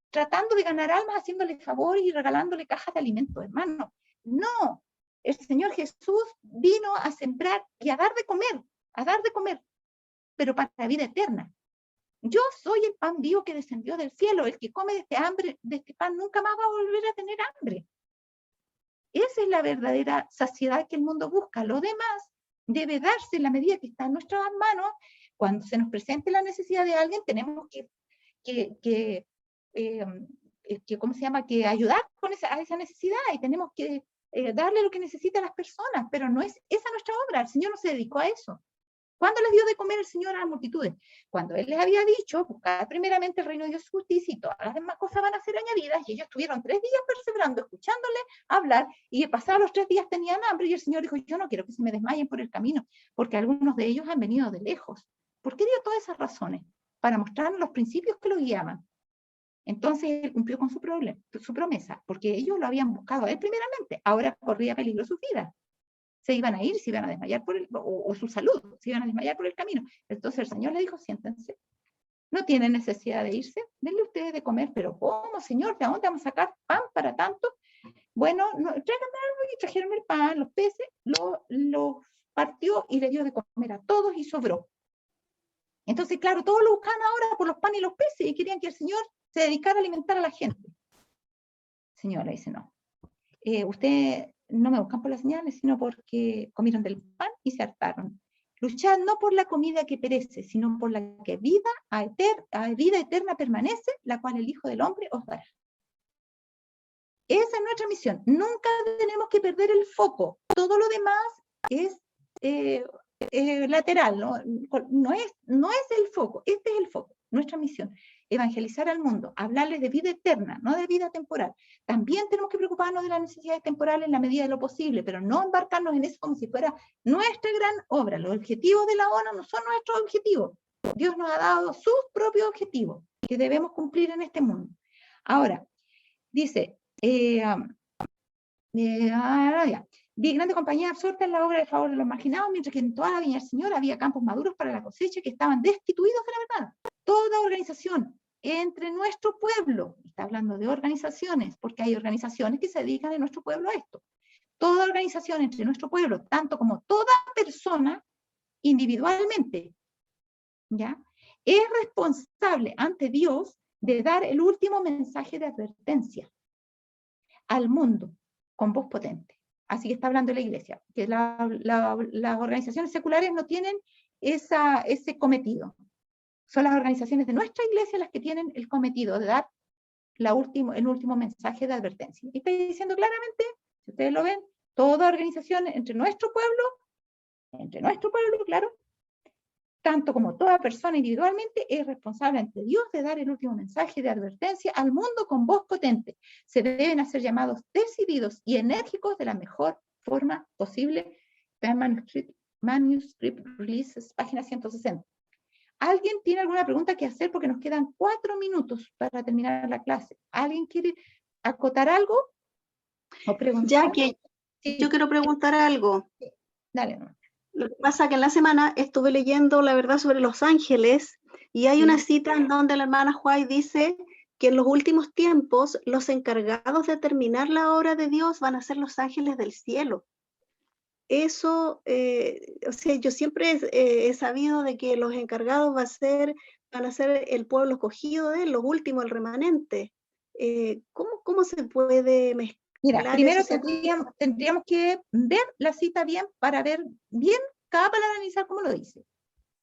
A: tratando de ganar almas, haciéndole favor y regalándole cajas de alimentos, hermano. No, el Señor Jesús vino a sembrar y a dar de comer, pero para la vida eterna. Yo soy el pan vivo que descendió del cielo. El que come de este pan nunca más va a volver a tener hambre. Esa es la verdadera saciedad que el mundo busca. Lo demás debe darse en la medida que está en nuestras manos. Cuando se nos presente la necesidad de alguien, tenemos que ¿cómo se llama? Que ayudar a esa necesidad y tenemos que darle lo que necesitan las personas, pero no es esa nuestra obra. El Señor no se dedicó a eso. ¿Cuándo les dio de comer el Señor a las multitudes? Cuando Él les había dicho, buscad primeramente el reino de Dios y justicia y todas las demás cosas van a ser añadidas, y ellos estuvieron 3 días perseverando, escuchándole hablar, y pasados los 3 días tenían hambre, y el Señor dijo, yo no quiero que se me desmayen por el camino, porque algunos de ellos han venido de lejos. ¿Por qué dio todas esas razones? Para mostrarnos los principios que lo guiaban. Entonces Él cumplió con su promesa, porque ellos lo habían buscado a Él primeramente, ahora corría peligro su vida. Se iban a ir, se iban a desmayar o su salud, se iban a desmayar por el camino. Entonces el Señor le dijo, siéntense, no tienen necesidad de irse, denle ustedes de comer, pero ¿cómo, Señor? ¿De dónde vamos a sacar pan para tanto? Bueno, tráiganme algo, y trajeron el pan, los peces, los partió y le dio de comer a todos y sobró. Entonces, claro, todos lo buscaban ahora por los panes y los peces y querían que el Señor se dedicara a alimentar a la gente. El Señor le dice, no, usted no me buscan por las señales, sino porque comieron del pan y se hartaron. Luchad no por la comida que perece, sino por la que a vida eterna permanece, la cual el Hijo del Hombre os dará. Esa es nuestra misión. Nunca tenemos que perder el foco. Todo lo demás es lateral, no es el foco. Este es el foco, nuestra misión. Evangelizar al mundo, hablarles de vida eterna, no de vida temporal. También tenemos que preocuparnos de las necesidades temporales en la medida de lo posible, pero no embarcarnos en eso como si fuera nuestra gran obra. Los objetivos de la ONU no son nuestros objetivos. Dios nos ha dado sus propios objetivos que debemos cumplir en este mundo. Ahora, dice, Vi grande compañía absorta en la obra de favor de los marginados, mientras que en toda la viña del Señor había campos maduros para la cosecha que estaban destituidos de la verdad. Toda organización entre nuestro pueblo, está hablando de organizaciones, porque hay organizaciones que se dedican en nuestro pueblo a esto. Toda organización entre nuestro pueblo, tanto como toda persona individualmente, ¿ya? Es responsable ante Dios de dar el último mensaje de advertencia al mundo con voz potente. Así que está hablando la iglesia, que las organizaciones seculares no tienen ese cometido. Son las organizaciones de nuestra iglesia las que tienen el cometido de dar el último mensaje de advertencia. Y está diciendo claramente, si ustedes lo ven, toda organización entre nuestro pueblo, claro, tanto como toda persona individualmente, es responsable ante Dios de dar el último mensaje de advertencia al mundo con voz potente. Se deben hacer llamados decididos y enérgicos de la mejor forma posible. Manuscript Releases, página 160. ¿Alguien tiene alguna pregunta que hacer? Porque nos quedan 4 minutos para terminar la clase. ¿Alguien quiere acotar algo? ¿O preguntar?
B: Ya que sí. Yo quiero preguntar algo.
A: Sí. Dale.
B: Lo que pasa es que en la semana estuve leyendo la verdad sobre los ángeles y hay una cita en donde la hermana White dice que en los últimos tiempos los encargados de terminar la obra de Dios van a ser los ángeles del cielo. Eso, o sea, yo siempre he sabido de que los encargados van a ser el pueblo escogido de él, los últimos, el remanente. ¿Cómo se puede mezclar?
A: Mira, primero tendríamos que ver la cita bien para ver bien cada palabra, analizar cómo lo dice.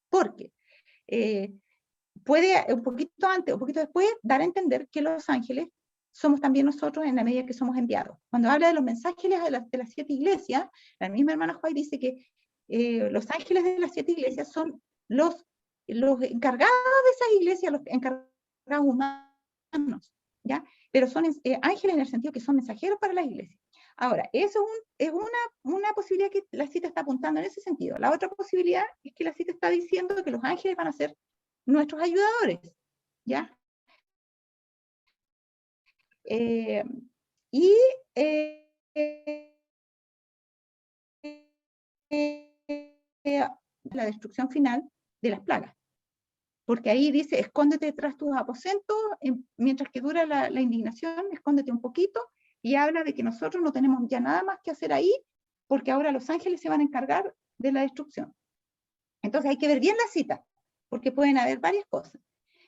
A: Porque puede un poquito antes o un poquito después dar a entender que los ángeles somos también nosotros en la medida que somos enviados. Cuando habla de los mensajes de las 7 iglesias, la misma hermana White dice que los ángeles de las 7 iglesias son los encargados de esas iglesias, los encargados humanos, ¿ya? Pero son ángeles en el sentido que son mensajeros para las iglesias. Ahora, eso es una posibilidad que la cita está apuntando en ese sentido. La otra posibilidad es que la cita está diciendo que los ángeles van a ser nuestros ayudadores, ¿ya? La destrucción final de las plagas. Porque ahí dice, escóndete tras tus aposentos, mientras que dura la indignación, escóndete un poquito, y habla de que nosotros no tenemos ya nada más que hacer ahí, porque ahora los ángeles se van a encargar de la destrucción. Entonces hay que ver bien la cita, porque pueden haber varias cosas.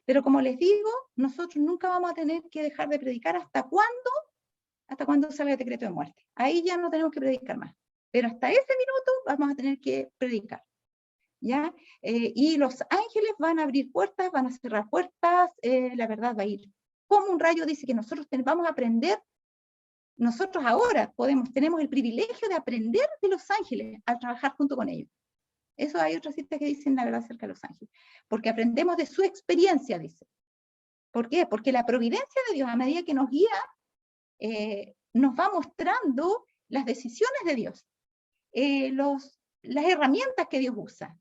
A: Pero como les digo, nosotros nunca vamos a tener que dejar de predicar hasta cuando salga el decreto de muerte. Ahí ya no tenemos que predicar más. Pero hasta ese minuto vamos a tener que predicar. ¿Ya? Y los ángeles van a abrir puertas, van a cerrar puertas, la verdad va a ir como un rayo. Dice que nosotros vamos a aprender, nosotros ahora tenemos el privilegio de aprender de los ángeles al trabajar junto con ellos. Eso hay otras citas que dicen la verdad acerca de los ángeles, porque aprendemos de su experiencia, dice. ¿Por qué? Porque la providencia de Dios, a medida que nos guía, nos va mostrando las decisiones de Dios, las herramientas que Dios usa.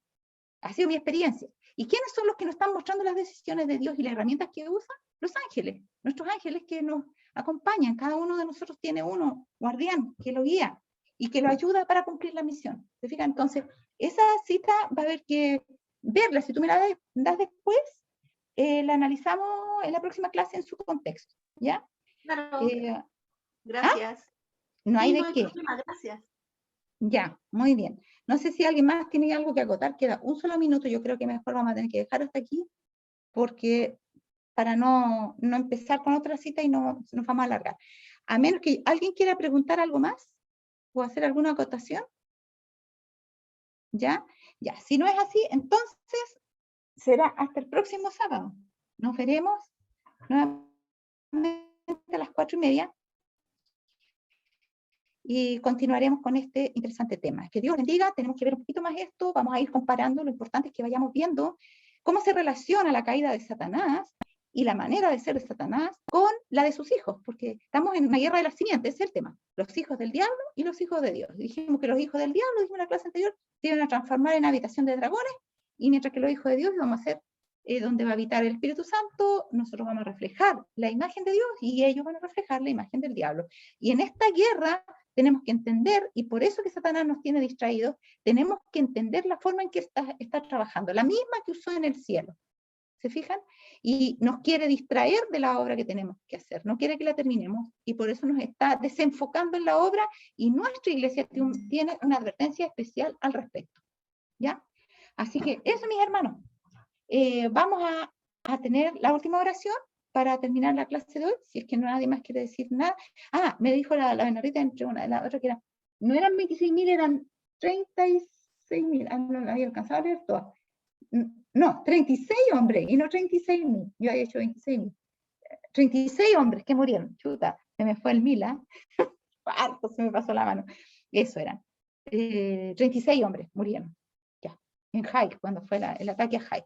A: Ha sido mi experiencia. ¿Y quiénes son los que nos están mostrando las decisiones de Dios y las herramientas que usa? Los ángeles, nuestros ángeles que nos acompañan. Cada uno de nosotros tiene uno, guardián, que lo guía y que lo ayuda para cumplir la misión. ¿Se fijan? Entonces, esa cita va a haber que verla. Si tú me la das después, la analizamos en la próxima clase en su contexto. ¿Ya?
B: Claro. Gracias.
A: No hay de qué.
B: Gracias.
A: Ya, muy bien. No sé si alguien más tiene algo que acotar. Queda un solo minuto. Yo creo que mejor vamos a tener que dejar hasta aquí, porque para no empezar con otra cita y nos vamos a alargar. A menos que alguien quiera preguntar algo más o hacer alguna acotación. ¿Ya? Ya, si no es así, entonces será hasta el próximo sábado. Nos veremos nuevamente a las 4:30 y continuaremos con este interesante tema. Que Dios bendiga, tenemos que ver un poquito más esto, vamos a ir comparando. Lo importante es que vayamos viendo cómo se relaciona la caída de Satanás y la manera de ser de Satanás con la de sus hijos, porque estamos en una guerra de las simientes, ese es el tema. Los hijos del diablo y los hijos de Dios. Dijimos que los hijos del diablo, dijimos en la clase anterior, se iban a transformar en habitación de dragones, y mientras que los hijos de Dios vamos a ser donde va a habitar el Espíritu Santo, nosotros vamos a reflejar la imagen de Dios y ellos van a reflejar la imagen del diablo. Y en esta guerra tenemos que entender, y por eso que Satanás nos tiene distraídos, tenemos que entender la forma en que está trabajando, la misma que usó en el cielo. ¿Se fijan? Y nos quiere distraer de la obra que tenemos que hacer, no quiere que la terminemos, y por eso nos está desenfocando en la obra, y nuestra iglesia tiene una advertencia especial al respecto. ¿Ya? Así que eso, mis hermanos. Vamos a tener la última oración para terminar la clase de hoy, si es que nadie más quiere decir nada. Me dijo la Bernardita entre una y la otra que no eran 26.000, eran 36.000. No había alcanzado a leer todo. No, 36 hombres y no 36.000. Yo había hecho 26.000. 36 hombres que murieron. Chuta, se me fue el 1.000, ¿ah? Harto se me pasó la mano. Eso eran. 36 hombres murieron. Ya, en Jai, cuando fue el ataque a Jai.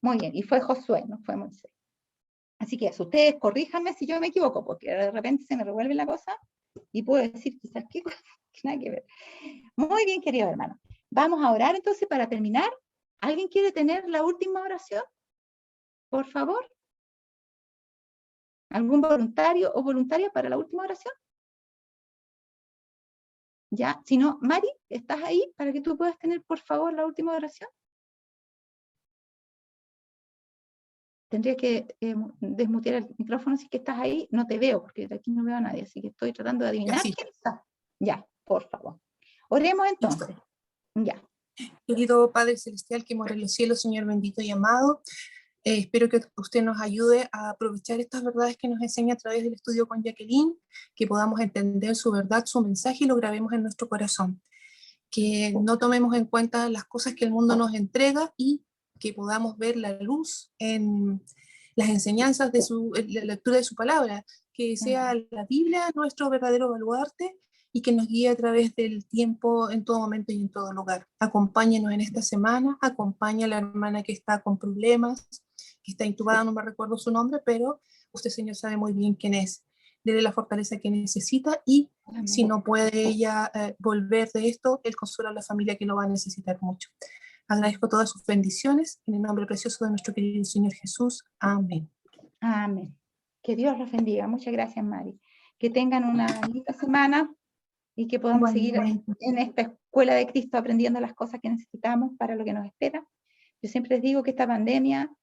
A: Muy bien, y fue Josué, no fue Moisés. Así que eso, ustedes corríjanme si yo me equivoco, porque de repente se me revuelve la cosa y puedo decir quizás qué cosa, nada que ver. Muy bien, queridos hermanos. Vamos a orar entonces para terminar. ¿Alguien quiere tener la última oración? Por favor. ¿Algún voluntario o voluntaria para la última oración? Ya, si no, Mari, ¿estás ahí para que tú puedas tener, por favor, la última oración? Tendría que desmutear el micrófono si es que estás ahí. No te veo, porque de aquí no veo a nadie, así que estoy tratando de adivinar quién está. Ya, por favor. Oremos entonces. Ya.
C: Querido Padre Celestial que mora en los cielos, Señor bendito y amado, espero que usted nos ayude a aprovechar estas verdades que nos enseña a través del estudio con Jacqueline, que podamos entender su verdad, su mensaje y lo grabemos en nuestro corazón. Que no tomemos en cuenta las cosas que el mundo nos entrega y que podamos ver la luz en las enseñanzas de la lectura de su palabra, que sea la Biblia nuestro verdadero baluarte y que nos guíe a través del tiempo en todo momento y en todo lugar. Acompáñenos en esta semana, acompaña a la hermana que está con problemas, que está intubada, no me recuerdo su nombre, pero usted, Señor, sabe muy bien quién es. Dele la fortaleza que necesita y si no puede ella volver de esto, el consuelo a la familia que lo va a necesitar mucho. Agradezco todas sus bendiciones en el nombre precioso de nuestro querido Señor Jesús. Amén.
A: Amén. Que Dios los bendiga. Muchas gracias, Mari. Que tengan una linda semana y que podamos seguir en esta escuela de Cristo aprendiendo las cosas que necesitamos para lo que nos espera. Yo siempre les digo que esta pandemia,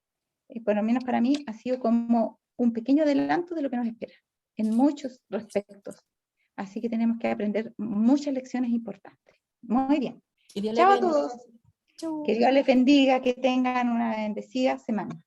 A: por lo menos para mí, ha sido como un pequeño adelanto de lo que nos espera, en muchos respectos. Así que tenemos que aprender muchas lecciones importantes. Muy bien. Chao a todos. Que Dios les bendiga, que tengan una bendecida semana.